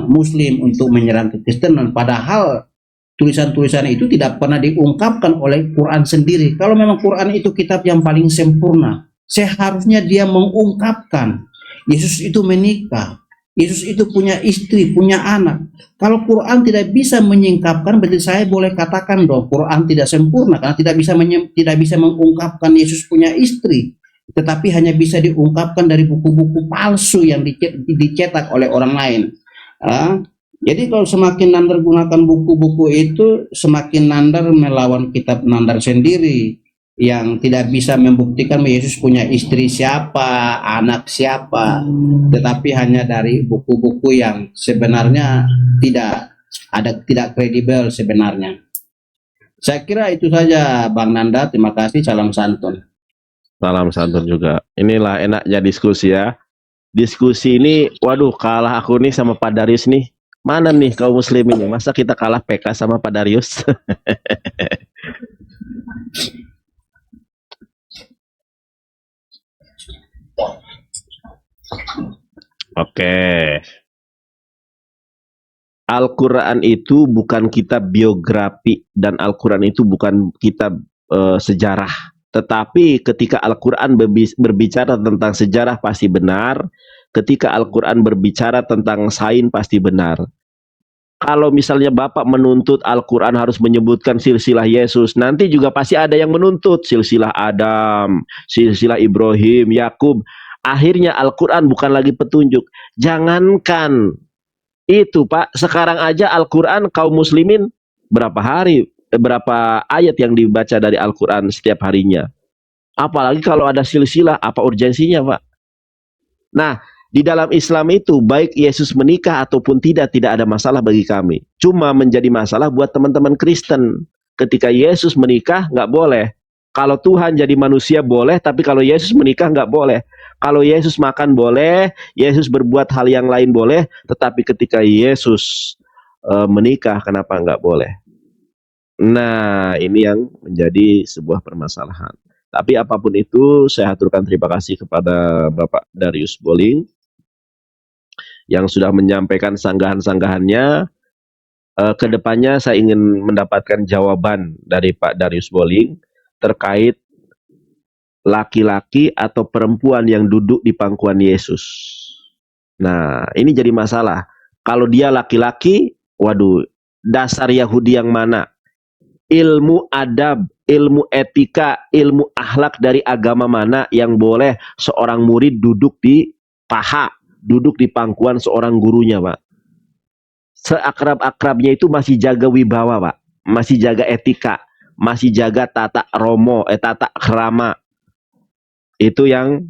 Muslim untuk menyerang kekristenan. Padahal tulisan-tulisan itu tidak pernah diungkapkan oleh Quran sendiri. Kalau memang Quran itu kitab yang paling sempurna, seharusnya dia mengungkapkan Yesus itu menikah, Yesus itu punya istri, punya anak. Kalau Quran tidak bisa menyingkapkan, berarti saya boleh katakan dong Quran tidak sempurna karena tidak bisa mengungkapkan Yesus punya istri, tetapi hanya bisa diungkapkan dari buku-buku palsu yang dicetak oleh orang lain. Jadi kalau semakin Nandar gunakan buku-buku itu, semakin Nandar melawan kitab Nandar sendiri yang tidak bisa membuktikan Yesus punya istri siapa, anak siapa, tetapi hanya dari buku-buku yang sebenarnya tidak kredibel sebenarnya. Saya kira itu saja Bang Nanda, terima kasih, salam santun. Salam santun juga. Inilah enaknya diskusi ya. Diskusi ini, waduh kalah aku nih sama Pak Darius nih. Mana nih kaum muslimin? Masa kita kalah PK sama Pak Darius? Oke. Al-Quran itu bukan kitab biografi dan Al-Quran itu bukan kitab sejarah. Tetapi ketika Al-Quran berbicara tentang sejarah pasti benar. Ketika Al-Quran berbicara tentang sains pasti benar. Kalau misalnya Bapak menuntut Al-Quran harus menyebutkan silsilah Yesus, nanti juga pasti ada yang menuntut silsilah Adam, silsilah Ibrahim, Yakub. Akhirnya Al-Quran bukan lagi petunjuk. Jangankan itu Pak, sekarang aja Al-Quran kaum muslimin berapa ayat yang dibaca dari Al-Quran setiap harinya. Apalagi kalau ada silsilah, apa urgensinya Pak? Nah, di dalam Islam itu baik Yesus menikah ataupun tidak ada masalah bagi kami. Cuma menjadi masalah buat teman-teman Kristen. Ketika Yesus menikah nggak boleh. Kalau Tuhan jadi manusia boleh, tapi kalau Yesus menikah nggak boleh. Kalau Yesus makan boleh, Yesus berbuat hal yang lain boleh, tetapi ketika Yesus menikah kenapa nggak boleh? Nah, ini yang menjadi sebuah permasalahan. Tapi apapun itu, saya aturkan terima kasih kepada Bapak Darius Boling yang sudah menyampaikan sanggahan-sanggahannya. Kedepannya saya ingin mendapatkan jawaban dari Pak Darius Boling terkait laki-laki atau perempuan yang duduk di pangkuan Yesus. Nah, ini jadi masalah. Kalau dia laki-laki, waduh, dasar Yahudi yang mana? Ilmu adab, ilmu etika, ilmu akhlak dari agama mana yang boleh seorang murid duduk di paha, duduk di pangkuan seorang gurunya, Pak? Seakrab-akrabnya itu masih jaga wibawa, Pak. Masih jaga etika, masih jaga tata krama. Itu yang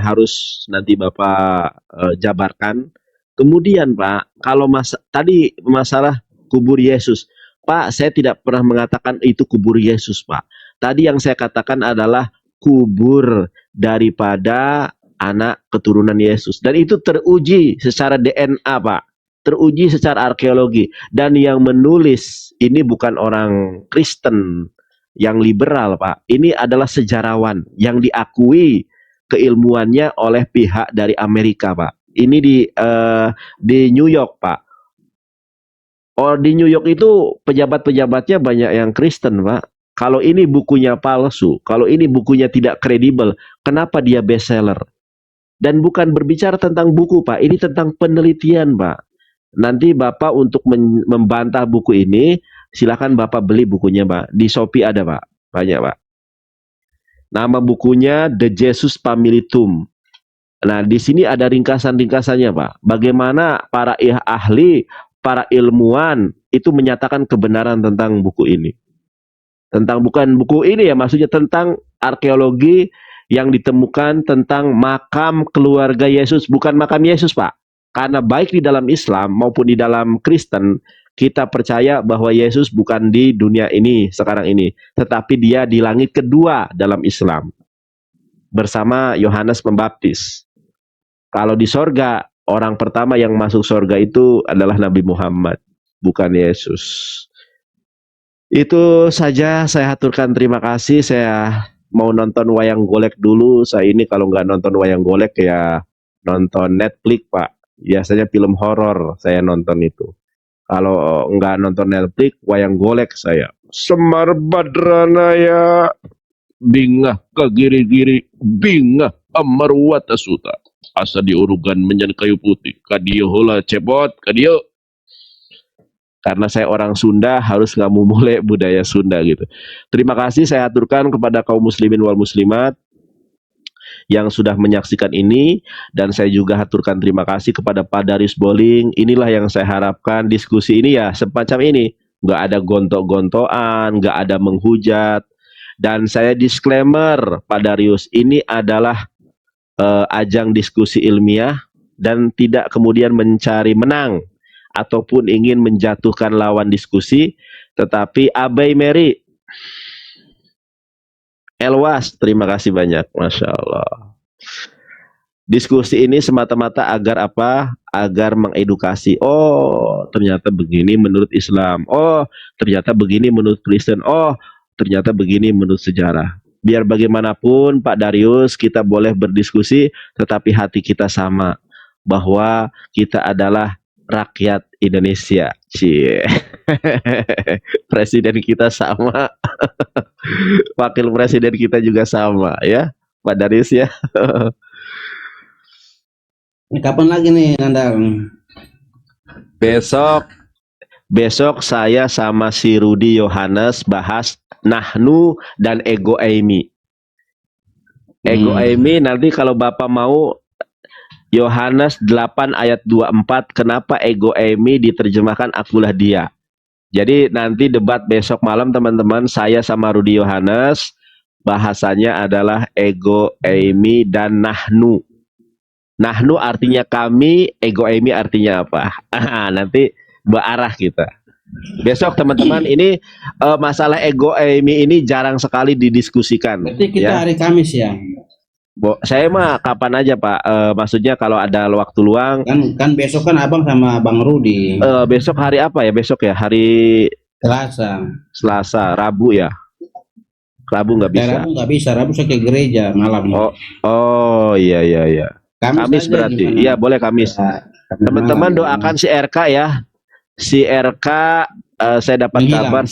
harus nanti Bapak jabarkan. Kemudian Pak, kalau tadi masalah kubur Yesus, Pak, saya tidak pernah mengatakan itu kubur Yesus, Pak. Tadi yang saya katakan adalah kubur daripada anak keturunan Yesus. Dan itu teruji secara DNA, Pak. Teruji secara arkeologi. Dan yang menulis ini bukan orang Kristen yang liberal, Pak. Ini adalah sejarawan yang diakui keilmuannya oleh pihak dari Amerika, Pak. Ini di New York, Pak. Oh, di New York itu pejabat-pejabatnya banyak yang Kristen, Pak. Kalau ini bukunya palsu, kalau ini bukunya tidak kredibel, kenapa dia bestseller? Dan bukan berbicara tentang buku, Pak. Ini tentang penelitian, Pak. Nanti Bapak untuk membantah buku ini, silakan Bapak beli bukunya, Pak. Di Shopee ada, Pak. Banyak, Pak. Nama bukunya The Jesus Family Tomb. Nah, di sini ada ringkasan-ringkasannya, Pak. Bagaimana para ahli, para ilmuwan itu menyatakan kebenaran tentang buku ini. Tentang bukan buku ini ya, maksudnya tentang arkeologi yang ditemukan tentang makam keluarga Yesus, bukan makam Yesus, Pak. Karena baik di dalam Islam maupun di dalam Kristen, kita percaya bahwa Yesus bukan di dunia ini sekarang ini, tetapi dia di langit kedua dalam Islam bersama Yohanes Pembaptis. Kalau di sorga, orang pertama yang masuk sorga itu adalah Nabi Muhammad, bukan Yesus. Itu saja, saya haturkan terima kasih. Saya mau nonton wayang golek dulu. Saya ini kalau nggak nonton wayang golek ya nonton Netflix, Pak. Biasanya film horor saya nonton itu. Kalau nggak nonton Netflix, wayang golek saya. Semar Badranaya, bingah kagiri-giri, bingah amarwata suta. Asa diurugan menyan kayu putih. Kadio hula cepot, kadio. Karena saya orang Sunda, harus nggak mulai budaya Sunda gitu. Terima kasih saya aturkan kepada kaum muslimin wal muslimat yang sudah menyaksikan ini, dan saya juga aturkan terima kasih kepada Pak Darius Boling. Inilah yang saya harapkan diskusi ini ya semacam ini, nggak ada gontok-gontokan, nggak ada menghujat. Dan saya disclaimer, Pak Darius, ini adalah ajang diskusi ilmiah dan tidak kemudian mencari menang ataupun ingin menjatuhkan lawan diskusi, tetapi Abai Mary Elwas, terima kasih banyak, Masya Allah. Diskusi ini semata-mata agar apa? Agar mengedukasi. Oh, ternyata begini menurut Islam. Oh, ternyata begini menurut Kristen. Oh, ternyata begini menurut sejarah. Biar bagaimanapun Pak Darius, kita boleh berdiskusi, tetapi hati kita sama, bahwa kita adalah rakyat Indonesia. Cie. Presiden kita sama. Wakil presiden kita juga sama ya, Pak Darius ya. Kapan lagi nih Nandar? Besok saya sama si Rudi Yohanes bahas Nahnu dan Ego Eimi. Ego Eimi nanti kalau Bapak mau, Yohanes 8 ayat 24, kenapa Ego Eimi diterjemahkan akulah dia. Jadi nanti debat besok malam teman-teman, saya sama Rudi Yohanes, bahasanya adalah Ego Eimi dan Nahnu. Nahnu artinya kami, Ego Eimi artinya apa? Nanti berarah kita. Besok teman-teman, ini masalah Ego Eimi ini jarang sekali didiskusikan. Berarti kita ya. hari Kamis ya? Saya mah kapan aja Pak, maksudnya kalau ada waktu luang. Kan besok kan abang sama Bang Rudi. Besok hari apa ya? Besok ya hari Selasa, Rabu ya. Rabu nggak bisa. Rabu nggak bisa, Rabu saya ke gereja malam. Oh iya. Kamis berarti. Iya boleh Kamis. Ya, teman-teman doakan si RK ya. Si RK saya dapat kabar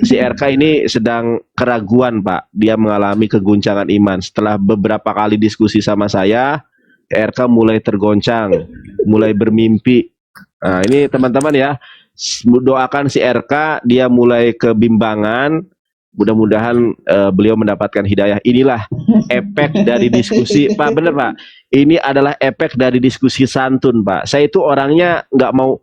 si RK ini sedang keraguan Pak. Dia mengalami keguncangan iman. Setelah beberapa kali diskusi sama saya, RK mulai tergoncang, mulai bermimpi. Nah ini teman-teman ya, doakan si RK, dia mulai kebimbangan. Mudah-mudahan beliau mendapatkan hidayah. Inilah efek dari diskusi, Pak. Bener Pak. Ini adalah efek dari diskusi santun, Pak. Saya itu orangnya nggak mau,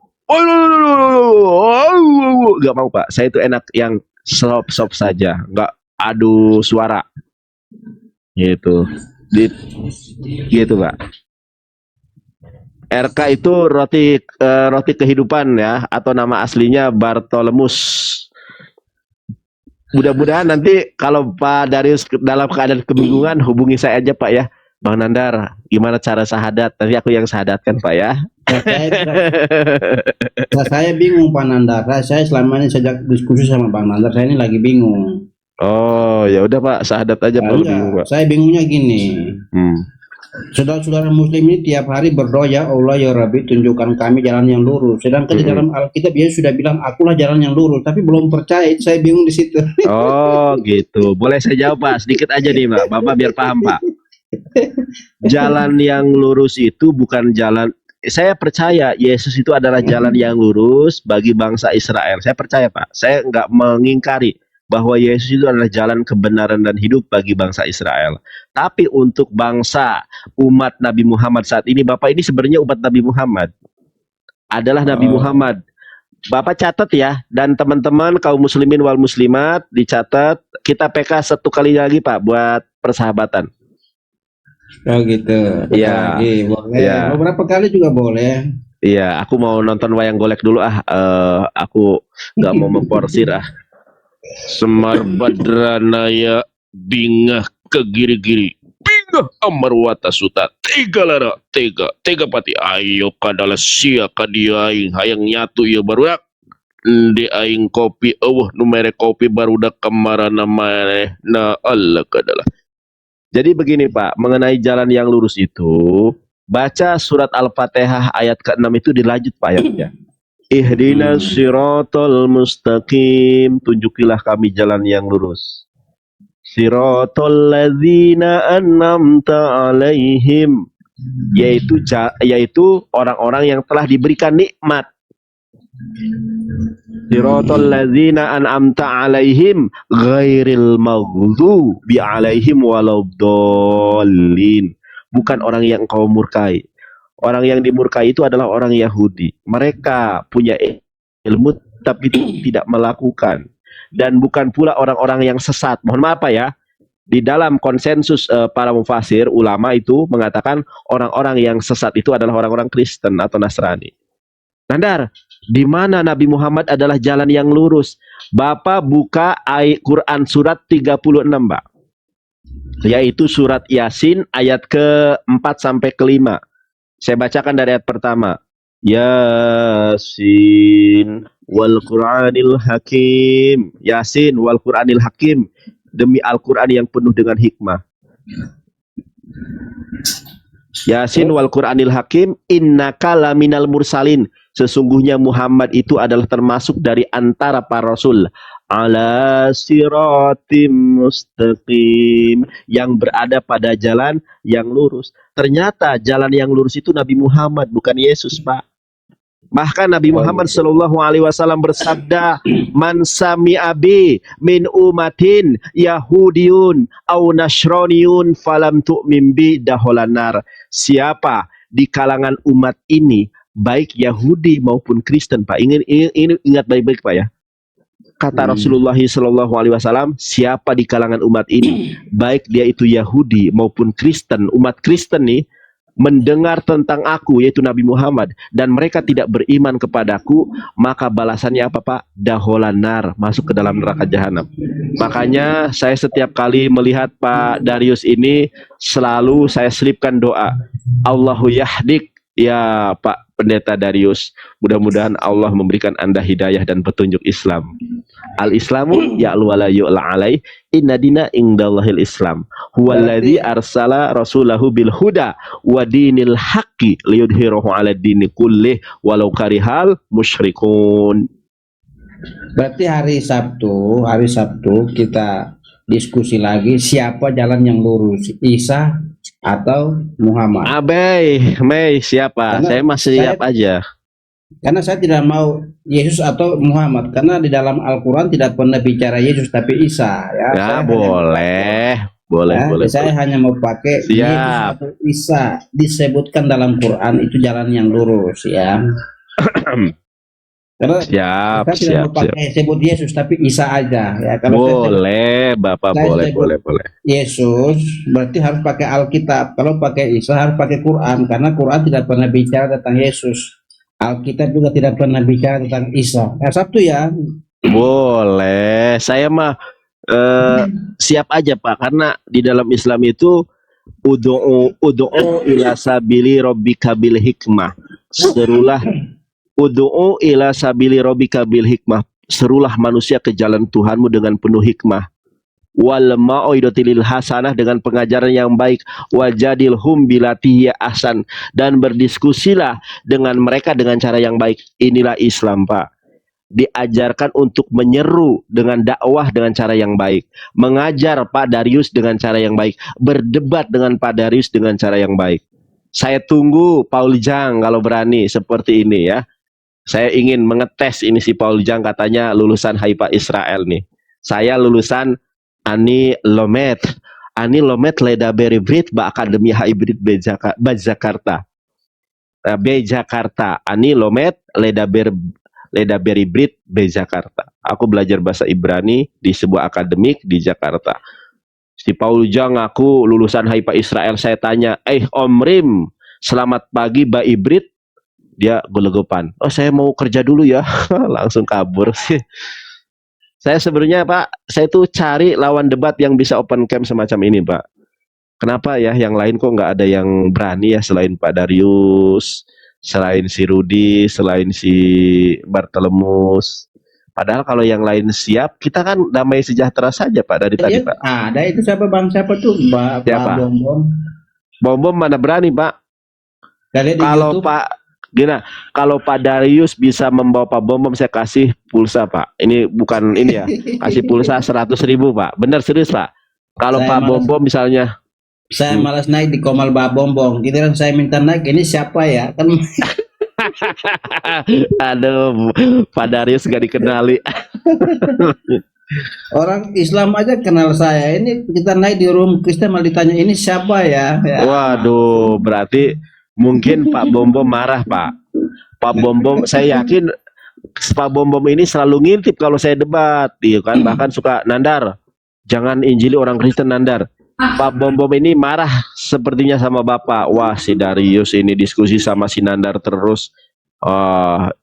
nggak mau, Pak. Saya itu enak yang sop saja, nggak adu suara, gitu, gitu, Pak. RK itu roti kehidupan ya, atau nama aslinya Bartolomus. Mudah-mudahan nanti kalau Pak Darius dalam keadaan kebingungan, hubungi saya aja Pak ya. Bang Nandar, gimana cara sahadat? Nanti aku yang sahadatkan Pak ya. Saya bingung Pak Nandar. Saya selama ini sejak diskusi sama Bang Nandar, saya ini lagi bingung. Oh ya udah Pak, sahadat aja Pak. Bingung, Pak. Saya bingungnya gini. Saudara-saudara muslim ini tiap hari berdoa, ya Allah ya Rabbi tunjukkan kami jalan yang lurus. Sedangkan di dalam Alkitab dia sudah bilang akulah jalan yang lurus, tapi belum percaya. Itu saya bingung di situ. Oh gitu. Boleh saya jawab Pak? Sedikit aja nih Pak. Bapak biar paham Pak. Jalan yang lurus itu bukan jalan. Saya percaya Yesus itu adalah jalan yang lurus bagi bangsa Israel. Saya percaya Pak. Saya nggak mengingkari bahwa Yesus itu adalah jalan kebenaran dan hidup bagi bangsa Israel. Tapi untuk bangsa umat Nabi Muhammad saat ini, Bapak ini sebenarnya umat Nabi Muhammad. Adalah Nabi Muhammad. Bapak catat ya, dan teman-teman kaum muslimin wal muslimat dicatat. Kita PK satu kali lagi Pak buat persahabatan. Oh gitu. PK Iya, lagi boleh. iya, Beberapa kali juga boleh. iya. Aku mau nonton wayang golek dulu ah. Aku nggak mau memporsir ah. Semar Badranaya bingah kegiri-giri. Bingah amarwata suta tega lara tega pati ayo kadala sia kadia aing hayang nyatu ya barudak di aing kopi numere kopi barudak kemarana maneh na Allah kadala. Jadi begini Pak, mengenai jalan yang lurus itu baca surat Al-Fatihah ayat ke-6 itu dilanjut Pak ayatnya. Ihdinas siratal mustaqim, tunjukilah kami jalan yang lurus. Siratal ladzina an'amta alaihim, yaitu orang-orang yang telah diberikan nikmat. Siratal ladzina an'amta alaihim ghairil maghdubi alaihim waladdallin. Bukan orang yang kau murkai. Orang yang dimurkai itu adalah orang Yahudi. Mereka punya ilmu tapi tidak melakukan. Dan bukan pula orang-orang yang sesat. Mohon maaf Pak ya. Di dalam konsensus para mufasir, ulama itu mengatakan orang-orang yang sesat itu adalah orang-orang Kristen atau Nasrani. Nandar, di mana Nabi Muhammad adalah jalan yang lurus? Bapak buka Quran surat 36, Pak. Yaitu surat Yasin ayat ke-4 sampai ke-5. Saya bacakan dari ayat pertama. Yasin wal Qur'anil Hakim. Yasin wal Qur'anil Hakim. Demi Al-Quran yang penuh dengan hikmah. Yasin wal Qur'anil Hakim. Innaka laminal mursalin. Sesungguhnya Muhammad itu adalah termasuk dari antara para rasul. Ala siratim mustaqim, yang berada pada jalan yang lurus. Ternyata jalan yang lurus itu Nabi Muhammad, bukan Yesus Pak. Bahkan Nabi Muhammad Shallallahu Alaihi Wasallam bersabda, "Man sami'abi min umatin Yahudiyun au Nasraniun falam tu'min bi daholanar." Siapa di kalangan umat ini, baik Yahudi maupun Kristen, Pak. Ingat baik-baik Pak ya. Kata Rasulullah Shallallahu Alaihi Wasallam, siapa di kalangan umat ini, baik dia itu Yahudi maupun Kristen, umat Kristen nih, mendengar tentang aku, yaitu Nabi Muhammad, dan mereka tidak beriman kepadaku, maka balasannya apa Pak? Daholanar, masuk ke dalam neraka jahanam. Makanya saya setiap kali melihat Pak Darius ini, selalu saya selipkan doa, Allahu yahdik ya Pak Pendeta Darius. Mudah-mudahan Allah memberikan Anda hidayah dan petunjuk Islam. Al-Islamu ya'lu wa la yu'la alaih. Inna dina indallahil Islam. Huwallazi arsala rasulahu bil huda wa dinil haqqi liyudhhirahu 'ala dini kullih walau karihal musyrikun. Berarti hari Sabtu kita diskusi lagi siapa jalan yang lurus, Isa atau Muhammad. Mei siapa? Karena saya masih siap aja. Karena saya tidak mau Yesus atau Muhammad, karena di dalam Al-Quran tidak pernah bicara Yesus tapi Isa. Ya boleh. Saya hanya mau pakai Yesus atau Isa, disebutkan dalam Quran itu jalan yang lurus ya. Karena siap. Sebut Yesus tapi Isa aja ya. Kalau boleh Bapak, boleh. Yesus berarti harus pakai Alkitab. Kalau pakai Isa harus pakai Quran, karena Quran tidak pernah bicara tentang Yesus. Alkitab juga tidak pernah bicara tentang Isa. Nah, Sabtu ya. Boleh. Saya mah siap aja Pak, karena di dalam Islam itu ud'u ila sabili rabbika bil hikmah. Ud'u ila sabili rabbika bil hikmah. Serulah manusia ke jalan Tuhanmu dengan penuh hikmah. Wal mau'idatil hasanah, dengan pengajaran yang baik. Wajadilhum bilati ahsan, dan berdiskusilah dengan mereka dengan cara yang baik. Inilah Islam Pak. Diajarkan untuk menyeru dengan dakwah dengan cara yang baik. Mengajar Pak Darius dengan cara yang baik. Berdebat dengan Pak Darius dengan cara yang baik. Saya tunggu Paul Jang kalau berani seperti ini ya. Saya ingin mengetes ini si Paul Jang, katanya lulusan Haifa Israel nih. Saya lulusan Ani Lomet Leda Beribrit ba Akademi Hybrid B Jakarta. B Jakarta. Ani Lomet Leda Leda Beribrit di Jakarta. Aku belajar bahasa Ibrani di sebuah akademik di Jakarta. Si Paul Jang ngaku lulusan Haifa Israel. Saya tanya, Om Rim, selamat pagi Mbak Ibrit. Dia gelegepan. Oh, saya mau kerja dulu ya. Langsung kabur sih. Saya sebenarnya Pak, saya tuh cari lawan debat yang bisa open camp semacam ini Pak. Kenapa ya yang lain kok nggak ada yang berani ya, selain Pak Darius, selain si Rudi, selain si Bartelemus. Padahal kalau yang lain siap, kita kan damai sejahtera saja Pak dari tadi Pak. Ada itu siapa bang? Siapa tuh Mbak Siapa? Bom? Bom mana berani Pak? Kalau YouTube. Pak Gina, kalau Pak Darius bisa membawa Pak Bom, saya kasih pulsa Pak. Ini bukan ini ya, kasih pulsa 100.000 Pak. Bener serius Pak. Kalau Saya Pak malas- Bom misalnya, Saya malas naik di Komal Mbak Bom. Giliran saya minta naik, ini siapa ya? Kan aduh, Pak Darius gak dikenali. orang Islam aja kenal saya. Ini kita naik di room Kristen malah ditanya ini siapa ya? Waduh, berarti mungkin Pak Bom marah Pak. Pak Bom, saya yakin Pak Bom ini selalu ngintip kalau saya debat, iya kan? Bahkan suka nandar. Jangan injili orang Kristen nandar. Pak Bom ini marah sepertinya sama Bapak. Wah, si Darius ini diskusi sama si Nandar terus.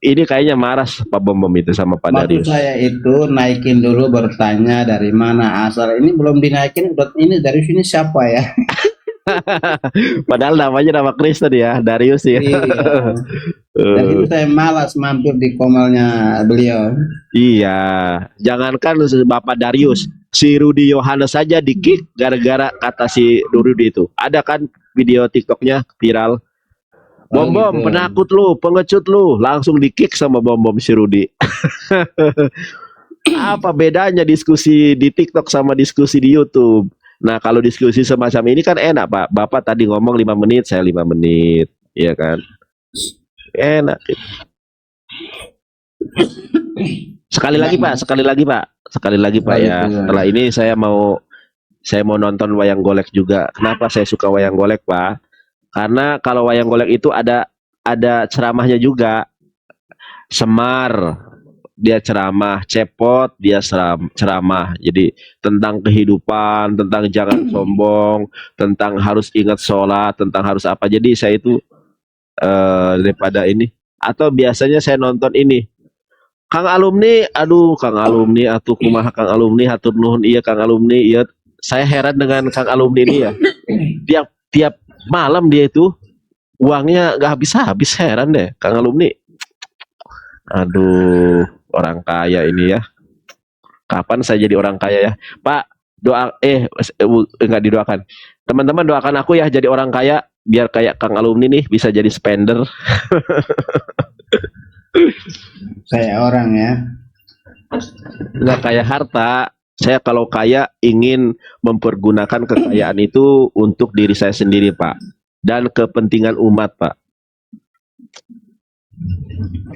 Ini kayaknya marah Pak Bom itu sama Pak Maksud Darius. saya itu naikin dulu bertanya dari mana asal. Ini belum dinaikin, ini dari sini siapa ya? Padahal namanya nama Kristen ya, Darius ya. Iya. Dan itu saya malas mampir di komalnya beliau. Iya, jangankan Bapak Darius, si Rudi Yohanes saja di-kick gara-gara kata si Rudi itu. Ada kan video TikToknya viral. Bom, gitu. penakut lu, pengecut lu, langsung di-kick sama Bom si Rudi. Apa bedanya diskusi di TikTok sama diskusi di YouTube? Nah, kalau diskusi semacam ini kan enak, Pak. Bapak tadi ngomong 5 menit, saya 5 menit, iya kan? Enak. Sekali lagi Pak ya. Setelah ini saya mau nonton wayang golek juga. Kenapa saya suka wayang golek Pak? Karena kalau wayang golek itu ada ceramahnya juga. Semar dia ceramah, Cepot dia ceramah. Jadi tentang kehidupan, tentang jangan sombong, tentang harus ingat sholat, tentang harus apa. Jadi saya itu daripada ini. Atau biasanya saya nonton ini. Kang alumni, atuh kumaha Kang alumni, hatur nuhun iya Kang alumni, iya. Saya heran dengan Kang alumni ini ya. Tiap malam dia itu uangnya nggak habis-habis, heran deh Kang alumni. Aduh, orang kaya ini ya. Kapan saya jadi orang kaya ya? Pak, doa enggak didoakan. Teman-teman doakan aku ya jadi orang kaya biar kayak Kang alumni nih bisa jadi spender. Saya orang ya. Nggak kayak harta. Saya kalau kaya ingin mempergunakan kekayaan itu untuk diri saya sendiri Pak. Dan kepentingan umat Pak.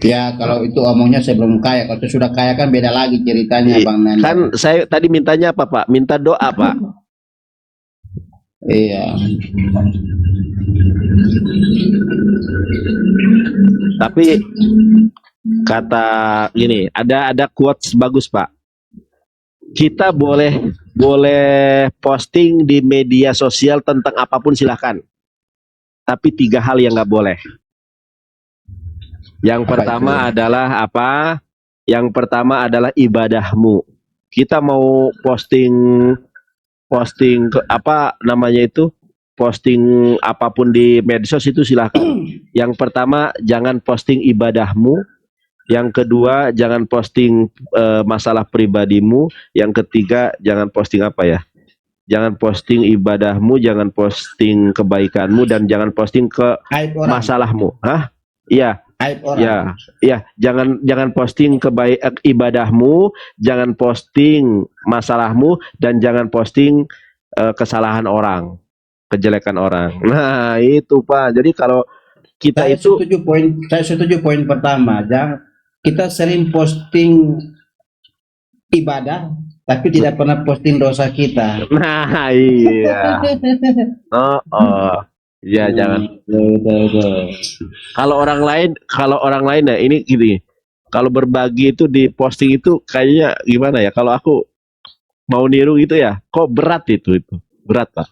Ya kalau itu omongnya saya belum kaya. Kalau sudah kaya kan beda lagi ceritanya Bang Nanda. Kan saya tadi mintanya apa Pak? Minta doa Pak. Iya. Tapi kata gini, ada quotes bagus Pak. Kita boleh posting di media sosial tentang apapun silahkan. Tapi 3 hal yang nggak boleh. Yang pertama adalah apa? Yang pertama adalah ibadahmu. Kita mau posting apa namanya itu? Posting apapun di medsos itu silahkan. Yang pertama jangan posting ibadahmu. Yang kedua jangan posting masalah pribadimu. Yang ketiga jangan posting apa ya? Jangan posting ibadahmu, jangan posting kebaikanmu, dan jangan posting ke masalahmu. Hah? Iya. Ya, jangan posting ibadahmu, jangan posting masalahmu, dan jangan posting kesalahan orang, kejelekan orang. Nah, itu Pak. Jadi kalau kita saya setuju poin pertama. Kita sering posting ibadah, tapi tidak pernah posting dosa kita. Nah, iya. Ya jangan. Kalau orang lain ya ini gini. Kalau berbagi itu di posting itu kayaknya gimana ya? Kalau aku mau niru gitu ya, kok berat itu berat Pak.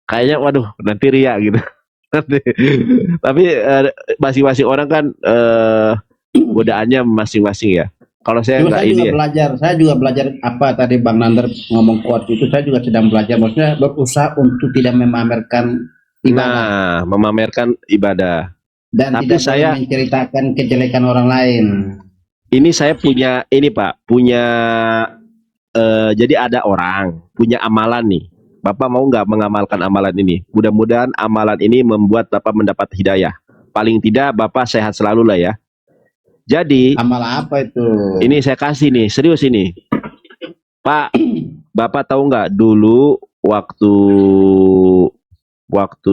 Kayaknya waduh nanti ria gitu. Tapi masing-masing orang kan godaannya masing-masing ya. Kalau saya Cuma nggak ini ya. saya juga belajar apa tadi Bang Nander ngomong quotes itu, saya juga sedang belajar, maksudnya berusaha untuk tidak memamerkan ibadah Nah, memamerkan ibadah. dan Tapi tidak boleh saya menceritakan kejelekan orang lain. ini saya punya ini Pak, punya jadi ada orang punya amalan nih. Bapak mau nggak mengamalkan amalan ini? Mudah-mudahan amalan ini membuat Bapak mendapat hidayah. Paling tidak Bapak sehat selalu lah ya. Jadi Amal apa itu? ini saya kasih nih, serius ini. Pak, Bapak tahu nggak dulu waktu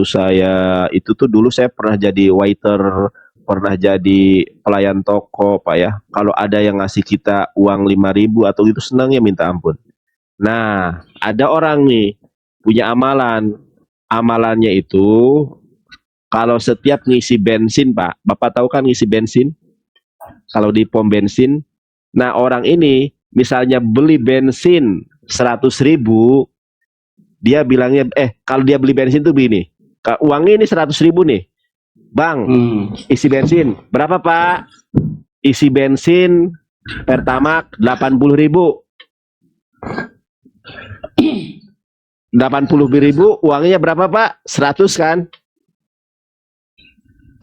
saya itu tuh dulu saya pernah jadi waiter, pernah jadi pelayan toko, Pak ya. Kalau ada yang ngasih kita uang 5.000 atau gitu senangnya minta ampun. Nah, ada orang nih punya amalan. Amalannya itu kalau setiap ngisi bensin, Pak. Bapak tahu kan ngisi bensin? Kalau di pom bensin. Nah, orang ini misalnya beli bensin 100.000, dia bilangnya kalau dia beli bensin tuh begini, uangnya ini 100.000 nih Bang, isi bensin berapa Pak? Isi bensin Pertamax 80.000, 80.000 uangnya berapa Pak? 100 kan?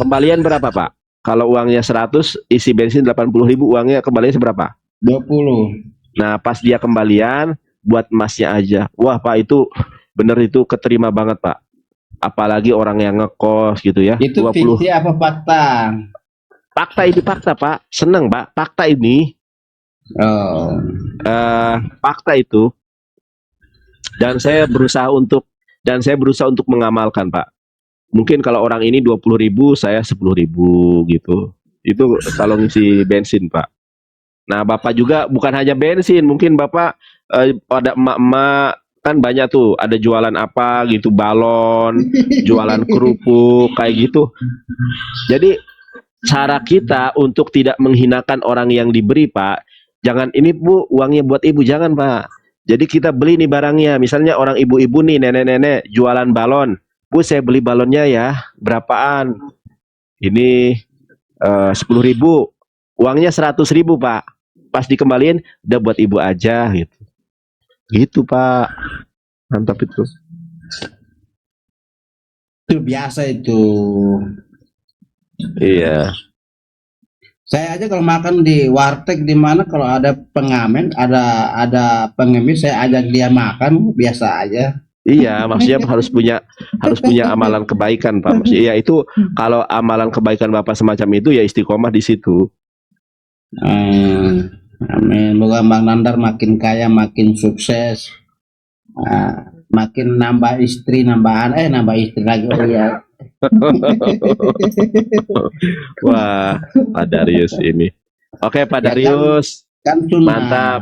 Kembalian berapa Pak? Kalau uangnya 100, isi bensin 80.000, uangnya kembalian seberapa? 20. Nah pas dia kembalian buat emasnya aja, wah Pak itu bener, itu keterima banget Pak. Apalagi orang yang ngekos gitu ya. Itu 20. fiksi apa fakta? Fakta ini fakta Pak, seneng Pak, fakta ini. Oh. Fakta itu. Dan saya berusaha untuk mengamalkan Pak. Mungkin kalau orang ini 20.000, saya 10.000 gitu. Itu kalau ngisi bensin Pak. Nah Bapak juga bukan hanya bensin, mungkin Bapak ada emak-emak kan banyak tuh, ada jualan apa gitu, balon, jualan kerupuk kayak gitu. Jadi cara kita untuk tidak menghinakan orang yang diberi Pak, jangan ini Bu uangnya buat ibu, jangan Pak. Jadi kita beli nih barangnya, misalnya orang ibu-ibu nih, nenek-nenek jualan balon, Bu saya beli balonnya ya, berapaan? Ini 10.000, uangnya 100.000 Pak. Pas dikembaliin udah buat ibu aja gitu. Gitu Pak. Mantap itu. Itu biasa itu. Iya. Saya aja kalau makan di warteg di mana kalau ada pengamen, ada pengemis, saya ajak dia makan biasa aja. Iya, maksudnya harus punya amalan kebaikan Pak. Maksudnya iya itu, kalau amalan kebaikan Bapak semacam itu ya istiqomah di situ. Amin. Moga Bang Nandar makin kaya, makin sukses, makin nambah istri lagi. Oh ya. Wah, Pak Darius ini. Oke, Pak Darius. Kan sunnah. Mantap.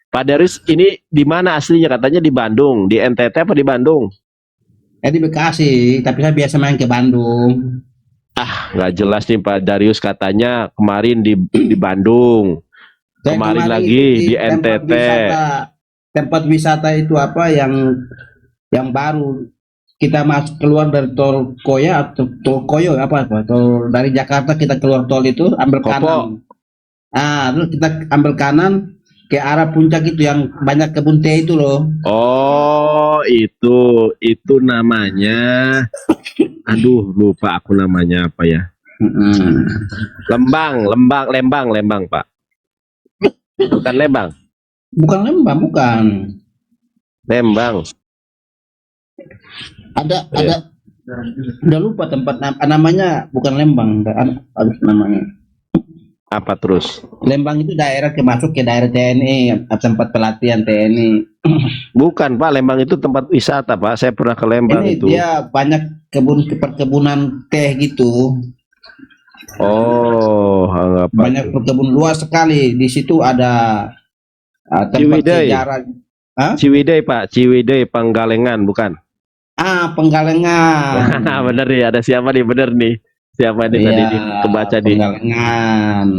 Pak Darius ini di mana aslinya? Katanya di Bandung, di NTT apa di Bandung? Di Bekasi, tapi saya biasa main ke Bandung. Nggak jelas nih Pak Darius, katanya kemarin di Bandung. Saya Kemarin lagi di NTT. Tempat wisata itu apa yang baru kita masuk keluar dari tol Koya atau tol Koyo tol dari Jakarta, kita keluar tol itu ambil kanan. Terus kita ambil kanan ke arah puncak itu yang banyak kebun teh itu loh. Oh, itu namanya. Aduh, lupa aku namanya apa ya. Lembang Pak. Bukan Lembang. Bukan Lembang, bukan. Lembang. Ada udah lupa tempat namanya, bukan Lembang, harus namanya. Apa terus? Lembang itu masuk ke daerah TNI, tempat pelatihan TNI. Bukan Pak, Lembang itu tempat wisata Pak. Saya pernah ke Lembang itu. Dia banyak perkebunan teh gitu. Oh, banyak perkebunan luas sekali. Di situ ada tempat sejarah. Ciwidey Pak, Ciwidey Penggalengan bukan? Penggalengan. Bener nih, ada siapa nih, bener nih. Siapa nih tadi Iya, nih? Kebaca di Penggalengan.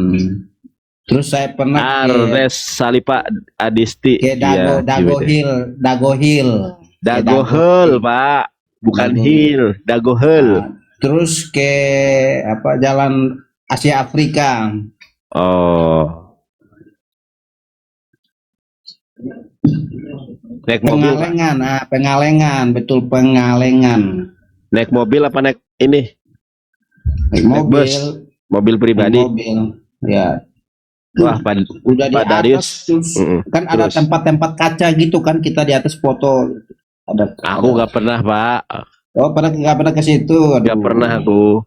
Terus saya pernah Ardes Salipa Adisti. ke Iya, Dago GWD. Hill, Dago Hill, ke Dago Dagohel, Hill, Pak. Bukan Dago Hill. Hill, Dagohel. Nah, terus ke apa Jalan Asia Afrika. Oh, naik mobil, Pak. Pengalengan, Pengalengan, betul Pengalengan. Naik mobil apa naik ini? Naik Naik bus, mobil, mobil naik pribadi. mobil. Ya, Wah, Pak, udah di Pak Darius. atas terus kan ada Terus, tempat-tempat kaca gitu kan kita di atas foto. aku nggak pernah, Pak. Oh, nggak pernah ke situ. Nggak Aduh. pernah aku.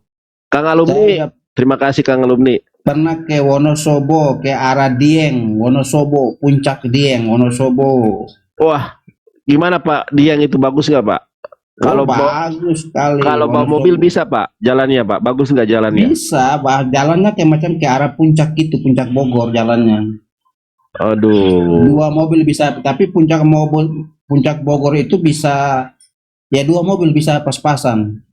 Kang Saya alumni, udah terima kasih Kang alumni. pernah ke Wonosobo, ke arah Dieng, Wonosobo, puncak Dieng, Wonosobo. Wah, gimana Pak? Dieng itu bagus nggak Pak? Oh, Kalau bagus sekali. kalau bawa Wonosobo. mobil bisa Pak? Jalannya Pak? Bagus nggak jalannya? Bisa, jalannya kayak macam ke arah puncak gitu, puncak Bogor jalannya. Aduh. Dua mobil bisa, tapi puncak Bogor itu bisa ya dua mobil bisa pas-pasan.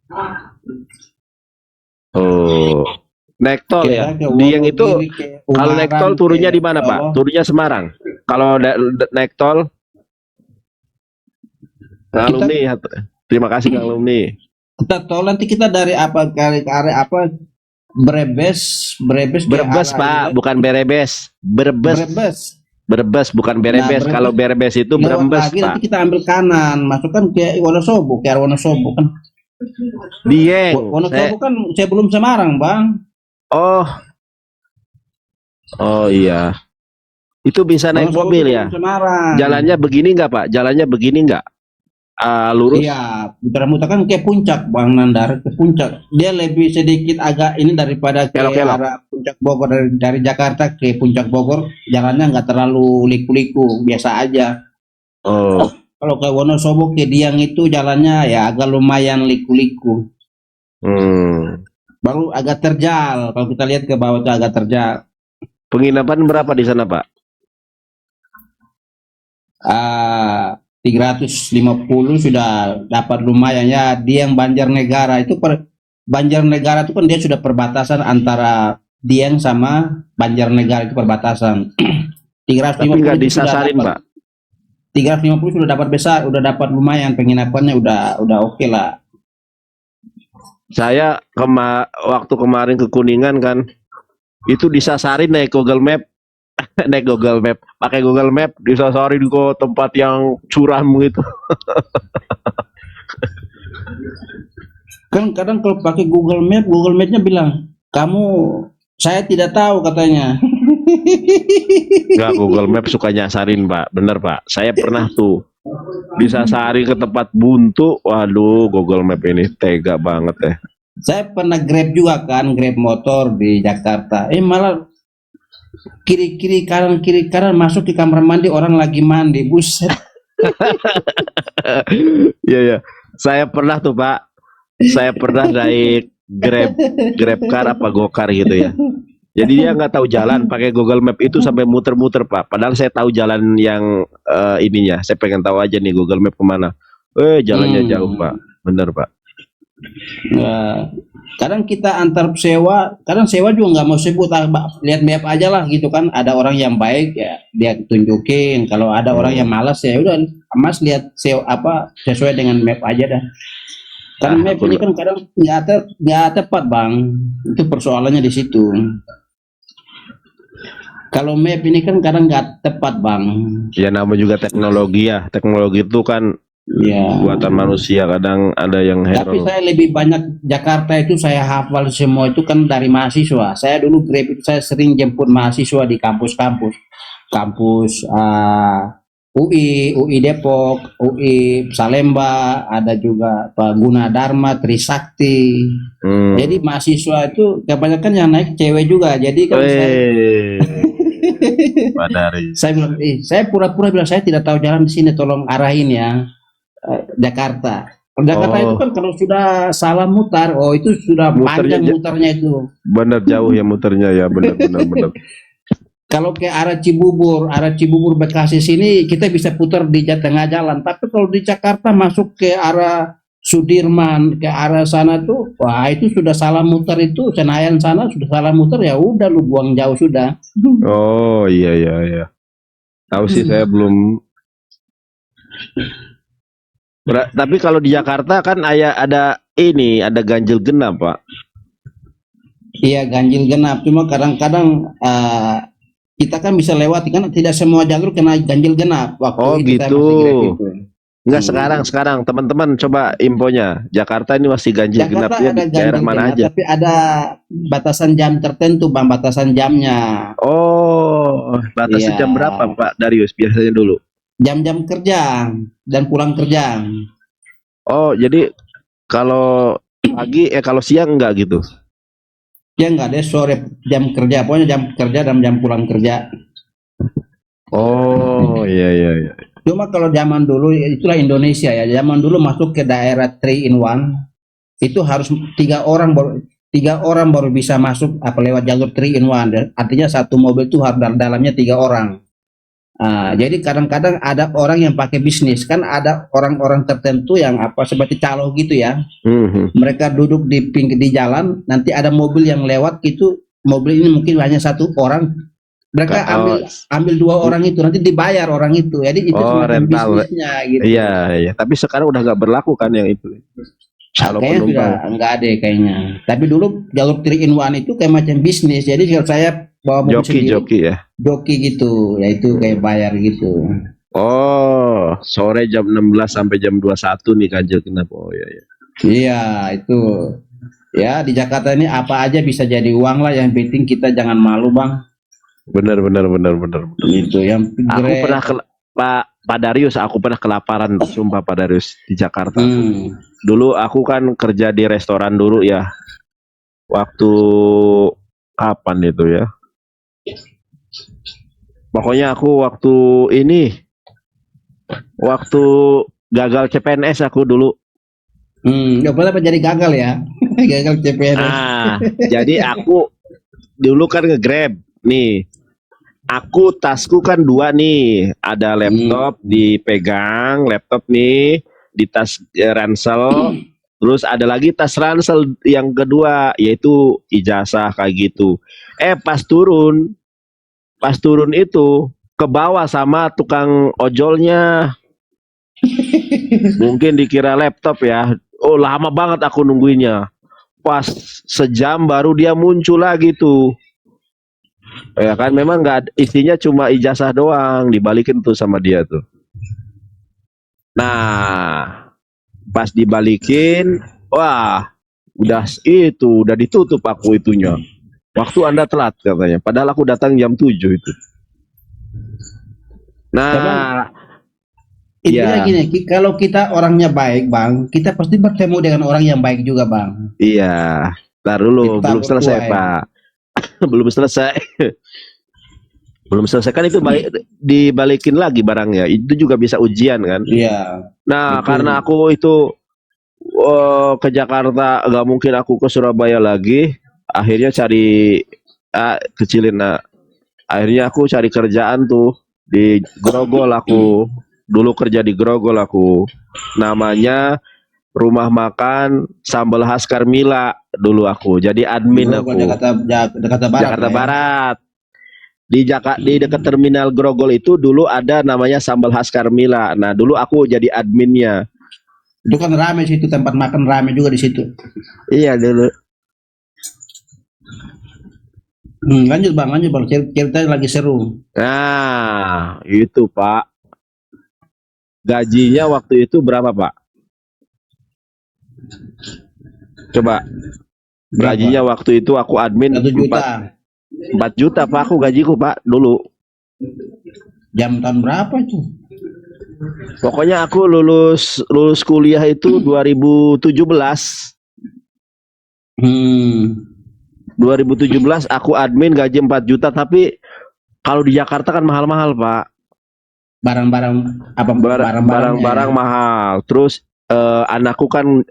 Oh. Naik tol ya? Ke Dieng itu Wonogiri, ke kalau naik Ungaran, tol turunnya ke di mana Pak? Solo. Turunnya Semarang. Kalau naik tol, Kang Kita alumni, terima kasih Kang alumni. kita tol nanti kita dari apa ke area apa Brebes ke Brebes arah Pak, ini, bukan Berebes. Brebes. Brebes. Brebes bukan Berebes. Nah, Kalau Berebes itu lewat Brebes lagi Pak. nanti kita ambil kanan, masukkan ke Wonosobo, ke arah Wonosobo kan. Dieng. Wonosobo kan sebelum Semarang, Bang. Oh, oh iya. Itu bisa naik Wonosobo mobil sebelum ya? Semarang. Jalannya begini nggak Pak? Jalannya begini nggak? Lurus? Iya, muter-muter kan ke puncak, Bang Nandar, ke puncak. Dia lebih sedikit agak ini daripada ke Kelok-kelok. arah puncak Bogor dari Jakarta ke puncak Bogor, jalannya nggak terlalu liku-liku, biasa aja. Oh, Kalau ke Wonosobo ke Diang itu jalannya ya agak lumayan liku-liku. Baru agak terjal. Kalau kita lihat ke bawah itu agak terjal. Penginapan berapa di sana Pak? 350 sudah dapat lumayan ya. Dieng Banjarnegara itu Banjarnegara itu kan dia sudah perbatasan antara Dieng sama Banjarnegara itu perbatasan. 350 Tapi nggak itu sudah disasarin dapat, Pak. 350 sudah dapat besar, udah dapat lumayan penginapannya udah oke lah. Saya waktu kemarin ke Kuningan kan, itu disasarin naik Google Map. Naik Google Map, pakai Google Map disasarin ke tempat yang curam gitu. Kan kadang kalau pakai Google Mapnya bilang, saya tidak tahu katanya. Nggak, Google Map suka nyasarin Pak, bener Pak. Saya pernah tuh disasari ke tempat buntu. Waduh, Google Map ini tega banget ya. Saya pernah Grab juga kan, Grab motor di Jakarta. Malah kiri kanan masuk di kamar mandi orang lagi mandi, buset. Iya ya, saya pernah tuh Pak. Saya pernah naik Grab car apa Gokar gitu ya. Jadi dia nggak tahu jalan, pakai Google Map itu sampai muter-muter Pak. Padahal saya tahu jalan yang ininya. Saya pengen tahu aja nih Google Map kemana. Jalannya jauh Pak, bener Pak. Nah, kadang kita antar kadang sewa juga nggak mau sebut, lihat map aja lah gitu kan. Ada orang yang baik ya dia tunjukin. Kalau ada orang yang malas ya udah Mas lihat sesuai dengan map aja dah. Kan map ini kan kadang nggak tepat Bang. Itu persoalannya di situ. Kalau map ini kan kadang nggak tepat Bang. Ya namanya juga teknologi ya. Teknologi itu kan ya buatan manusia, kadang ada yang Tapi error. saya lebih banyak Jakarta itu saya hafal semua itu kan dari mahasiswa. Saya dulu Grab itu saya sering jemput mahasiswa di kampus-kampus. Kampus UI Depok, UI Salemba, ada juga Pak Gunadarma, Trisakti. Jadi mahasiswa itu kebanyakan yang naik cewek juga. Jadi kan saya bilang, saya pura-pura bilang saya tidak tahu jalan di sini, tolong arahin ya. Jakarta. Jakarta itu kan kalau sudah salah mutar, itu sudah panjang mutarnya itu. Benar jauh ya muternya ya, benar. Kalau ke arah Cibubur Bekasi sini kita bisa putar di tengah jalan. Tapi kalau di Jakarta masuk ke arah Sudirman ke arah sana tuh, wah itu sudah salah muter, itu Senayan sana sudah salah muter, ya udah lu buang jauh sudah. Oh iya iya iya. Tahu sih saya belum. Tapi kalau di Jakarta kan ada ini, ada ganjil genap, Pak. Iya ganjil genap, cuma kadang-kadang kita kan bisa lewati, kan tidak semua jalur kena ganjil genap waktu Oh itu saya gitu. masih Grab itu. Enggak, sekarang teman-teman coba infonya. Jakarta ini masih ganjil genap Jakarta ya, ada di daerah ganjil mana genap, aja? tapi ada batasan jam tertentu, Bang, batasan jamnya. Oh, batasnya Iya, jam berapa, Pak Darius biasanya dulu? jam-jam kerja dan pulang kerja. Oh, jadi kalau pagi kalau siang enggak gitu. Ya nggak ada sore jam kerja, pokoknya jam kerja dan jam pulang kerja. Oh, iya iya iya. Cuma kalau zaman dulu, itulah Indonesia ya, zaman dulu masuk ke daerah 3 in 1 itu harus 3 orang baru bisa masuk apa lewat jalur 3 in 1. Artinya satu mobil itu harus dalamnya 3 orang. Jadi kadang-kadang ada orang yang pakai bisnis, kan ada orang-orang tertentu yang apa seperti calo gitu ya. Mereka duduk di pinggir di jalan, nanti ada mobil yang lewat gitu, mobil ini mungkin hanya satu orang, mereka ambil 2 orang itu, nanti dibayar orang itu, jadi itu semacam rental. bisnisnya gitu. Iya iya, tapi sekarang udah nggak berlaku kan yang itu. Kalau Kayaknya sudah penumpang. nggak ada kayaknya, tapi dulu jalur 3 in 1 itu kayak macam bisnis, jadi kalau saya bawa mobil sendiri, Joki ya. joki gitu ya, itu kayak bayar gitu. Oh, sore jam 16 sampai jam 21 nih ganjil genap. Oh iya iya. Iya itu ya, di Jakarta ini apa aja bisa jadi uang lah, yang penting kita jangan malu, Bang. Benar. Itu yang Aku pernah Pak Darius, aku pernah kelaparan, sumpah Pak Darius, di Jakarta. Dulu aku kan kerja di restoran dulu ya. Waktu kapan itu ya? Pokoknya aku waktu gagal CPNS aku dulu. Nggak boleh jadi gagal ya. Gagal CPNS. Jadi aku dulu kan nge-Grab nih. Aku tasku kan 2 nih, ada laptop dipegang, laptop nih di tas ransel, terus ada lagi tas ransel yang kedua yaitu ijazah kayak gitu. Pas turun itu ke bawah sama tukang ojolnya. Mungkin dikira laptop ya. Oh, lama banget aku nungguinnya. Pas sejam baru dia muncul lagi tuh. Ya kan, memang nggak, isinya cuma ijazah doang, dibalikin tuh sama dia tuh. Nah, pas dibalikin, wah, udah ditutup aku itunya. Waktu Anda telat katanya, padahal aku datang jam 7 itu. Nah, intinya gini, kalau kita orangnya baik, Bang, kita pasti bertemu dengan orang yang baik juga, Bang. Iya, ntar dulu, belum selesai, Pak. Belum selesai. Belum selesai kan itu dibalikin lagi barangnya. Itu juga bisa ujian kan? Iya. Nah, karena aku itu ke Jakarta, nggak mungkin aku ke Surabaya lagi. Akhirnya cari kecilin. Nah, akhirnya aku cari kerjaan tuh di Grogol aku. Dulu kerja di Grogol aku. Namanya Rumah Makan Sambal Khas Karmila dulu aku. Jadi admin aku. Jakarta Barat. Di dekat terminal Grogol itu dulu ada namanya Sambal Khas Karmila. Nah, dulu aku jadi adminnya. Itu kan rame situ, tempat makan rame juga di situ. Iya dulu. Lanjut bang, cerita lagi seru. Nah, itu Pak. Gajinya waktu itu berapa Pak? Coba. Gajinya waktu itu aku admin 1 juta. 4 juta Pak aku gajiku Pak dulu. Jam tahun berapa itu? Pokoknya aku lulus kuliah itu 2017. 2017 aku admin gaji 4 juta, tapi kalau di Jakarta kan mahal-mahal Pak. Barang-barang mahal. Terus anakku kan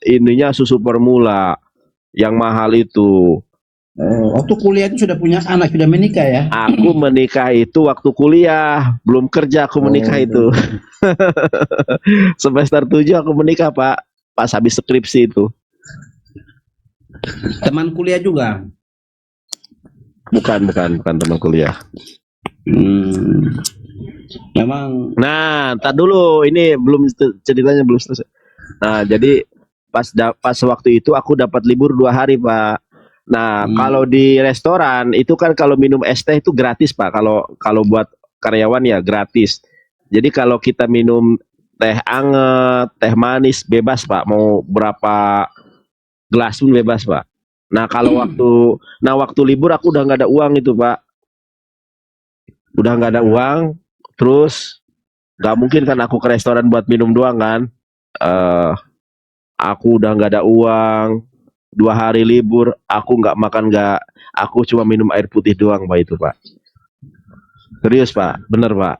ininya susu formula yang mahal itu. Waktu kuliah itu sudah punya anak, sudah menikah ya? Aku menikah itu waktu kuliah, belum kerja aku menikah itu. Semester 7 aku menikah Pak. pas habis skripsi itu. Teman kuliah juga. Bukan teman kuliah. Memang Nah, ntar dulu, ini ceritanya belum selesai. Nah, jadi pas waktu itu aku dapat libur 2 hari, Pak. Nah, kalau di restoran itu kan kalau minum es teh itu gratis, Pak. Kalau buat karyawan ya gratis. Jadi kalau kita minum teh anget, teh manis bebas, Pak. Mau berapa gelas pun bebas, Pak. Nah, kalau waktu libur aku udah nggak ada uang itu, Pak. Udah nggak ada uang, terus nggak mungkin kan aku ke restoran buat minum doang kan. Aku udah nggak ada uang, 2 hari libur, aku nggak makan, aku cuma minum air putih doang, Pak, itu, Pak. Serius, Pak, bener, Pak.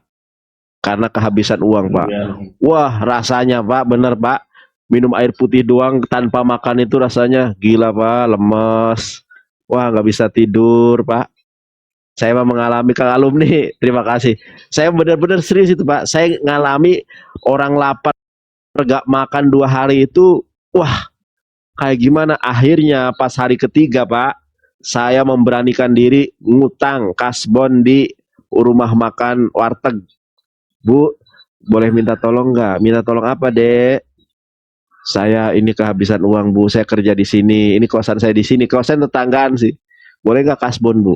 Karena kehabisan uang, Pak. Wah, rasanya, Pak, bener, Pak. Minum air putih doang tanpa makan itu rasanya gila, Pak, lemes. Wah, nggak bisa tidur, Pak. Saya mah mengalami, Kang alumni, terima kasih. Saya benar-benar serius itu, Pak. Saya ngalami orang lapar nggak makan 2 hari itu, wah, kayak gimana. Akhirnya pas hari ketiga, Pak, saya memberanikan diri ngutang kasbon di rumah makan warteg. Bu, boleh minta tolong nggak? Minta tolong apa, Dek? Saya ini kehabisan uang, Bu. Saya kerja di sini. Ini kosan saya di sini. Kosan tetanggaan sih. Boleh nggak kasbon, Bu?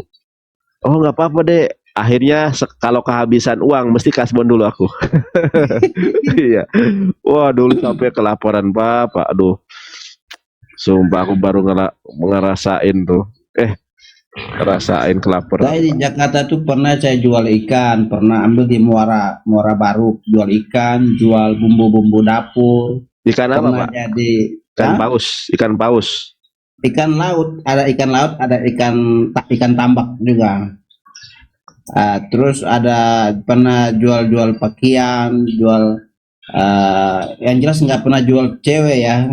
Oh, nggak apa-apa, Dek. Akhirnya kalau kehabisan uang mesti kasbon dulu aku. Iya. Wah, dulu sampai kelaparan, Pak. Aduh. Sumpah aku baru ngerasain tuh. Ngerasain kelaparan. saya di Jakarta tuh pernah saya jual ikan, pernah ambil di Muara Baru, jual ikan, jual bumbu-bumbu dapur. Ikan apa, Pernah Pak? jadi Ikan paus. ikan laut, ada ikan tambak juga. Terus ada pernah jual pakaian, jual yang jelas nggak pernah jual cewek ya.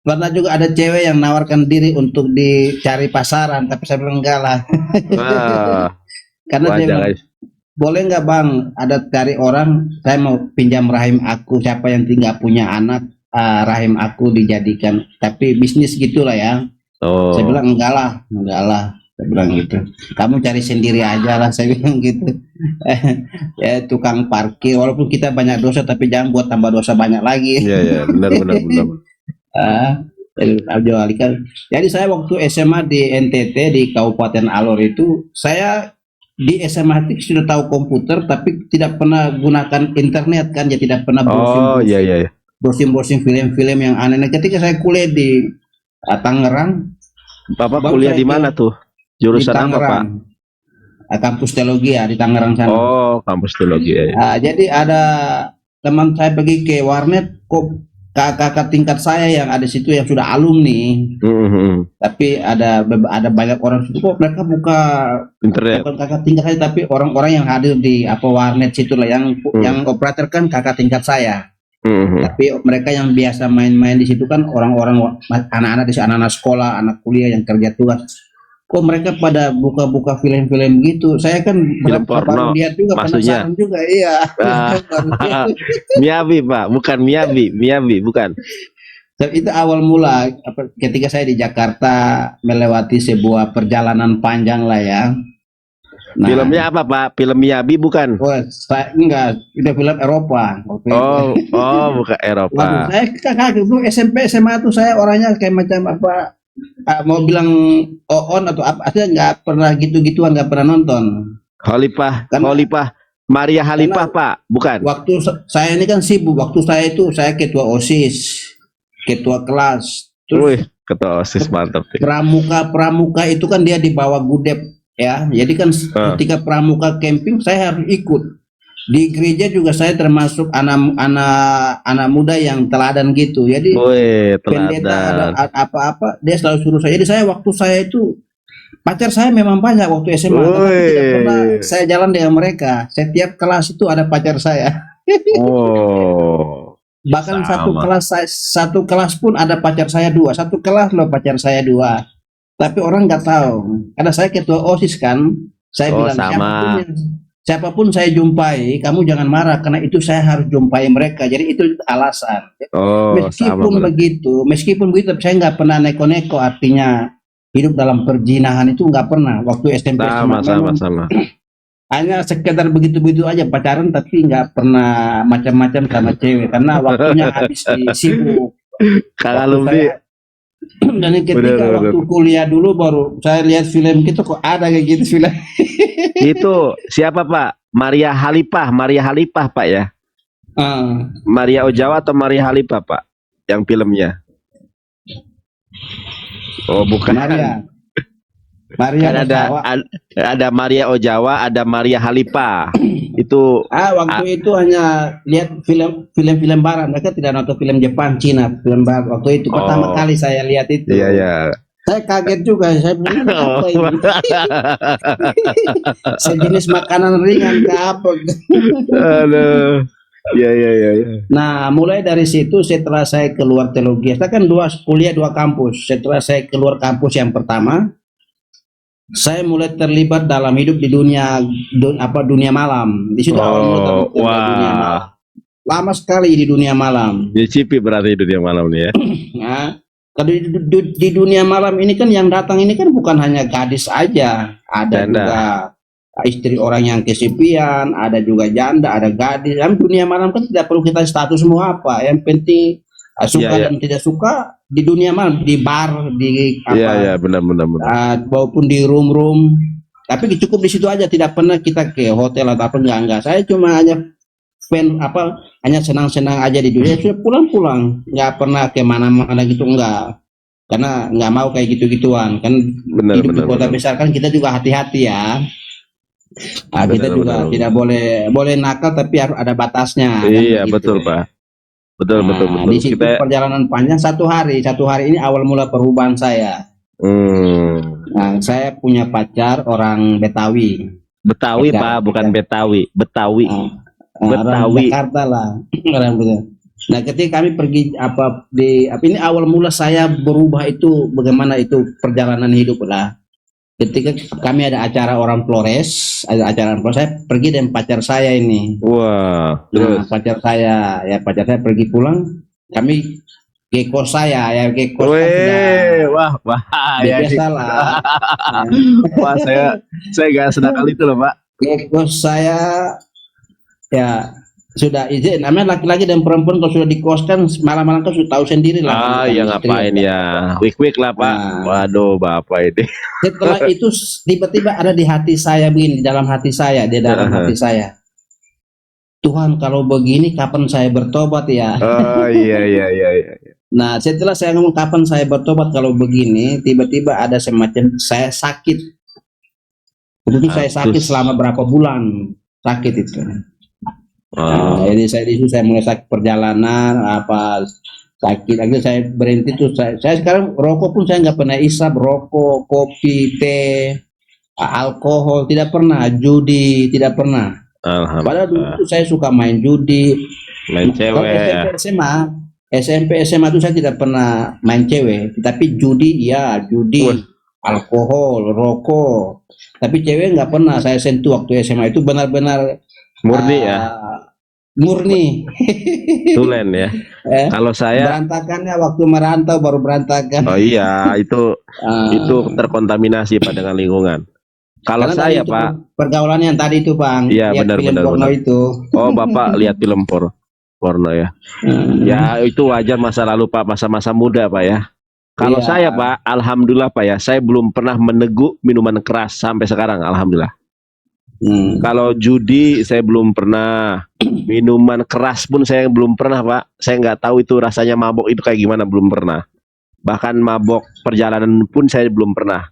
Pernah juga ada cewek yang nawarkan diri untuk dicari pasaran, tapi saya bilang enggak lah. Karena dia bilang, boleh nggak Bang, ada cari orang, saya mau pinjam rahim aku, siapa yang tidak punya anak, rahim aku dijadikan, tapi bisnis gitulah ya. Saya bilang enggak lah, saya bilang gitu. Kamu cari sendiri aja lah, saya bilang gitu. Ya tukang parkir, walaupun kita banyak dosa, tapi jangan buat tambah dosa banyak lagi. Iya, benar. Jual ikan. Jadi saya waktu SMA di NTT di Kabupaten Alor itu, saya di SMA itu sudah tahu komputer tapi tidak pernah gunakan internet kan, ya tidak pernah browsing film-film yang aneh. Ketika saya kuliah di Tangerang. Bapak kuliah di mana tuh? Jurusan apa, Pak? Kampus teologi ya di Tangerang sana. Oh, kampus teologi ya. Jadi ada teman saya pergi ke warnet, kok kakak tingkat saya yang ada situ yang sudah alumni. Tapi ada banyak orang situ, kok mereka buka internet. Bukan kakak tingkat saya, tapi orang-orang yang hadir di warnet situ lah, yang operator kan kakak tingkat saya. Tapi mereka yang biasa main-main di situ kan orang-orang anak-anak di anak-anak sekolah, anak kuliah yang kerja tugas. Kok mereka pada buka-buka film-film gitu? Saya kan baru lihat juga, maksudnya juga, iya. Miyabi, Pak, bukan Miyabi bukan. Itu awal mula ketika saya di Jakarta melewati sebuah perjalanan panjang lah ya. Nah, filmnya apa, Pak? Film Miyabi bukan? Enggak, itu film Eropa. Bukan Eropa. Saya kakak itu SMP SMA tuh saya orangnya kayak macam apa, mau bilang on atau apa, saya nggak pernah gitu-gituan, nggak pernah nonton. Khalifah Maria Khalifah, Pak, bukan? Waktu saya ini kan sibuk, waktu saya itu saya ketua OSIS, ketua kelas, terus ketua OSIS mantap. Pramuka itu kan dia di bawah Gudep ya, jadi kan ketika pramuka camping saya harus ikut. Di gereja juga saya termasuk anak muda yang teladan gitu. Jadi pendeta ada apa-apa dia selalu suruh saya. Jadi saya waktu saya itu pacar saya memang banyak waktu SMA, tapi tidak pernah saya jalan dengan mereka. Setiap kelas itu ada pacar saya. Bahkan satu kelas pun ada pacar saya 2. Satu kelas loh pacar saya 2. Tapi orang nggak tahu. Karena saya ketua OSIS kan. Saya bilang sama. siapapun saya jumpai, kamu jangan marah karena itu saya harus jumpai mereka. Jadi itu alasan. Oh, sama berarti. Meskipun begitu, saya nggak pernah neko-neko. Artinya hidup dalam perjinahan itu nggak pernah. Waktu SMP Sama, SMA sama, memang sama. hanya sekedar begitu-begitu aja pacaran, tapi nggak pernah macam-macam sama cewek karena waktunya habis di sibuk. Kang Waktu alumni, saya dan bener, ketika bener. waktu kuliah dulu baru saya lihat film gitu, kok ada kayak gitu film. Itu siapa Pak? Maria Halipah Pak ya? Ah, Maria Ojawa atau Maria Halipah Pak? Yang filmnya? Oh bukan. Maria, Maria Kan Ozawa. ada Maria Ojawa, ada Maria Halipah. Itu ah, Waktu itu hanya lihat film-film barat. Mereka tidak nonton film Jepang, Cina, film barat. Waktu itu pertama oh kali saya lihat itu. iya ya. Saya kaget juga. Saya bilang ini Oh. apa ini? Sejenis makanan ringan ke apa? Aduh. Iya iya iya. Ya. Nah, mulai dari situ setelah saya keluar teologi, saya kan kuliah dua kampus. Setelah saya keluar kampus yang pertama, saya mulai terlibat dalam hidup di dunia malam. Di situ awal mula Oh terlibat di dunia malam. wah. Lama sekali di dunia malam. Dicipi berarti itu dia malam nih ya. Nah, kalau di dunia malam ini kan yang datang ini kan bukan hanya gadis aja, ada Janda. juga istri orang yang kesepian, ada juga janda, ada gadis. Dalam dunia malam kan tidak perlu kita status semua apa, yang penting suka Iya iya. dan tidak suka di dunia malam, di bar, di Iya apa, iya benar benar benar. maupun di room. Tapi cukup di situ aja, tidak pernah kita ke hotel atau apa, enggak. Saya cuma hanya hanya senang-senang aja di dunia, sudah pulang-pulang, nggak pernah ke mana-mana gitu, enggak. Karena nggak mau kayak gitu-gituan kan, Benar hidup di benar kota benar. besar kan kita juga hati-hati ya. Kita Benar juga benar. tidak boleh nakal, tapi harus ada batasnya kan Iya begitu. betul Pak. Betul betul Nah, betul. di situ Kita perjalanan panjang satu hari ini awal mula perubahan saya. Nah, saya punya pacar orang Betawi. Betawi Pacar, Pak, bukan pacar. Betawi. Betawi. Orang Betawi. Jakarta lah. Orang betul. Nah, ketika kami pergi ini awal mula saya berubah itu bagaimana itu perjalanan hidup lah. Ketika kami ada acara orang Flores, saya pergi dengan pacar saya ini. Wah, Nah, terus. pacar saya pergi pulang, kami ke kos ke kos kan sudah Weh, wah, bahaya nih. biasa lah. Nah, Wah, saya gak senakal itu loh, Pak. ke kos saya ya sudah izin. Namanya laki-laki dan perempuan kalau sudah dikoskan malam-malam kan sudah tahu sendiri lah. Ah, bukan ya istri, ngapain bukan ya? Wik-wik lah, Pak. Nah, Waduh, Bapak ini. setelah itu tiba-tiba ada di hati saya begini, di dalam hati saya. Tuhan, kalau begini kapan saya bertobat ya? Oh, iya iya iya iya. Nah, setelah saya ngomong kapan saya bertobat kalau begini, tiba-tiba ada semacam saya sakit. Begitu saya sakit Terus. selama berapa bulan sakit itu. Oh, Nah, jadi saya mulai sakit perjalanan sakit. Akhirnya saya berhenti tuh. Saya sekarang rokok pun saya nggak pernah isap, rokok, kopi, teh, alkohol tidak pernah, judi tidak pernah. Padahal dulu alhamdulillah. tuh saya suka main judi. Main Kalau cewek. SMP SMA itu saya tidak pernah main cewek, tapi judi ya, judi, Wah, alkohol, rokok. Tapi cewek nggak pernah saya sentuh waktu SMA, itu benar-benar murni ya, murni. tulen ya. Eh, Kalau saya, berantakannya waktu merantau baru berantakan. oh iya, itu Ah, terkontaminasi Pak dengan lingkungan. Kalau karena tadi saya itu Pak, pergaulan yang tadi itu Bang, iya lihat benar film benar porno benar. itu. Oh Bapak lihat film porno ya? Ya itu wajar masa lalu Pak, masa-masa muda Pak ya. Kalau Iya. saya Pak, alhamdulillah Pak ya, saya belum pernah meneguk minuman keras sampai sekarang, alhamdulillah. Kalau judi saya belum pernah, minuman keras pun saya belum pernah Pak. Saya nggak tahu itu rasanya mabok itu kayak gimana, belum pernah. Bahkan mabok perjalanan pun saya belum pernah.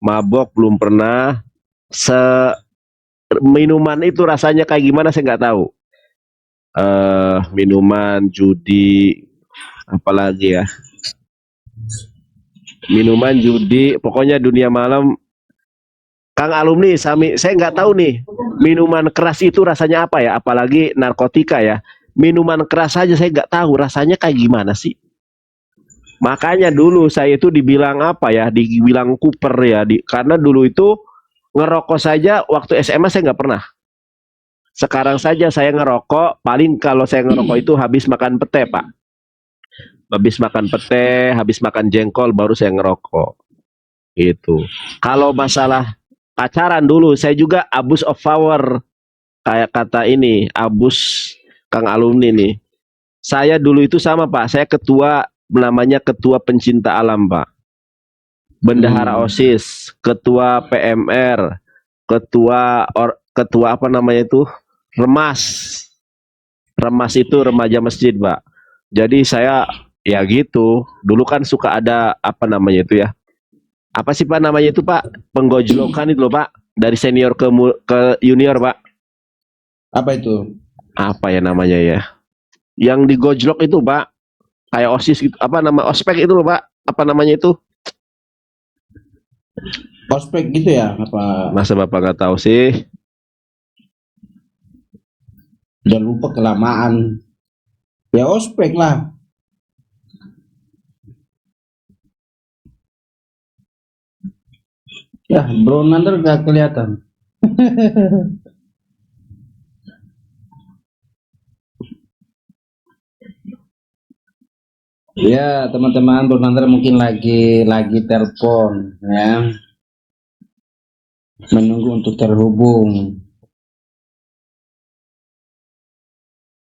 Mabok belum pernah. Minuman itu rasanya kayak gimana saya nggak tahu. Minuman judi, apalagi ya. Minuman judi, pokoknya dunia malam. Kang alumni, saya nggak tahu nih minuman keras itu rasanya apa ya, apalagi narkotika ya. Minuman keras saja saya nggak tahu rasanya kayak gimana sih. Makanya dulu saya itu dibilang apa ya, dibilang kuper ya, karena dulu itu ngerokok saja waktu SMA saya nggak pernah. Sekarang saja saya ngerokok, paling kalau saya ngerokok itu habis makan pete, Pak. Habis makan pete, habis makan jengkol, baru saya ngerokok. Itu. Kalau masalah pacaran dulu, saya juga abuse of power. Kayak kata ini, abus Kang alumni nih. Saya dulu itu sama, Pak. Saya ketua, namanya ketua pencinta alam, Pak. Bendahara OSIS, ketua PMR, ketua apa namanya itu? Remas. Remas itu remaja masjid, Pak. Jadi saya ya gitu. Dulu kan suka ada apa namanya itu ya? Apa sih Pak namanya itu, Pak? Penggojlokan itu loh, Pak. Dari senior ke junior, Pak. Apa itu? Apa ya namanya ya? Yang digojlok itu, Pak. Kayak OSIS gitu. Apa nama ospek itu loh, Pak? Apa namanya itu? Ospek gitu ya? Apa? Masa Bapak nggak tahu sih? Udah lupa kelamaan. Ya ospek lah. Ya, Bro Nander gak kelihatan. Ya, teman-teman, Bro Nander mungkin lagi telepon ya. Menunggu untuk terhubung.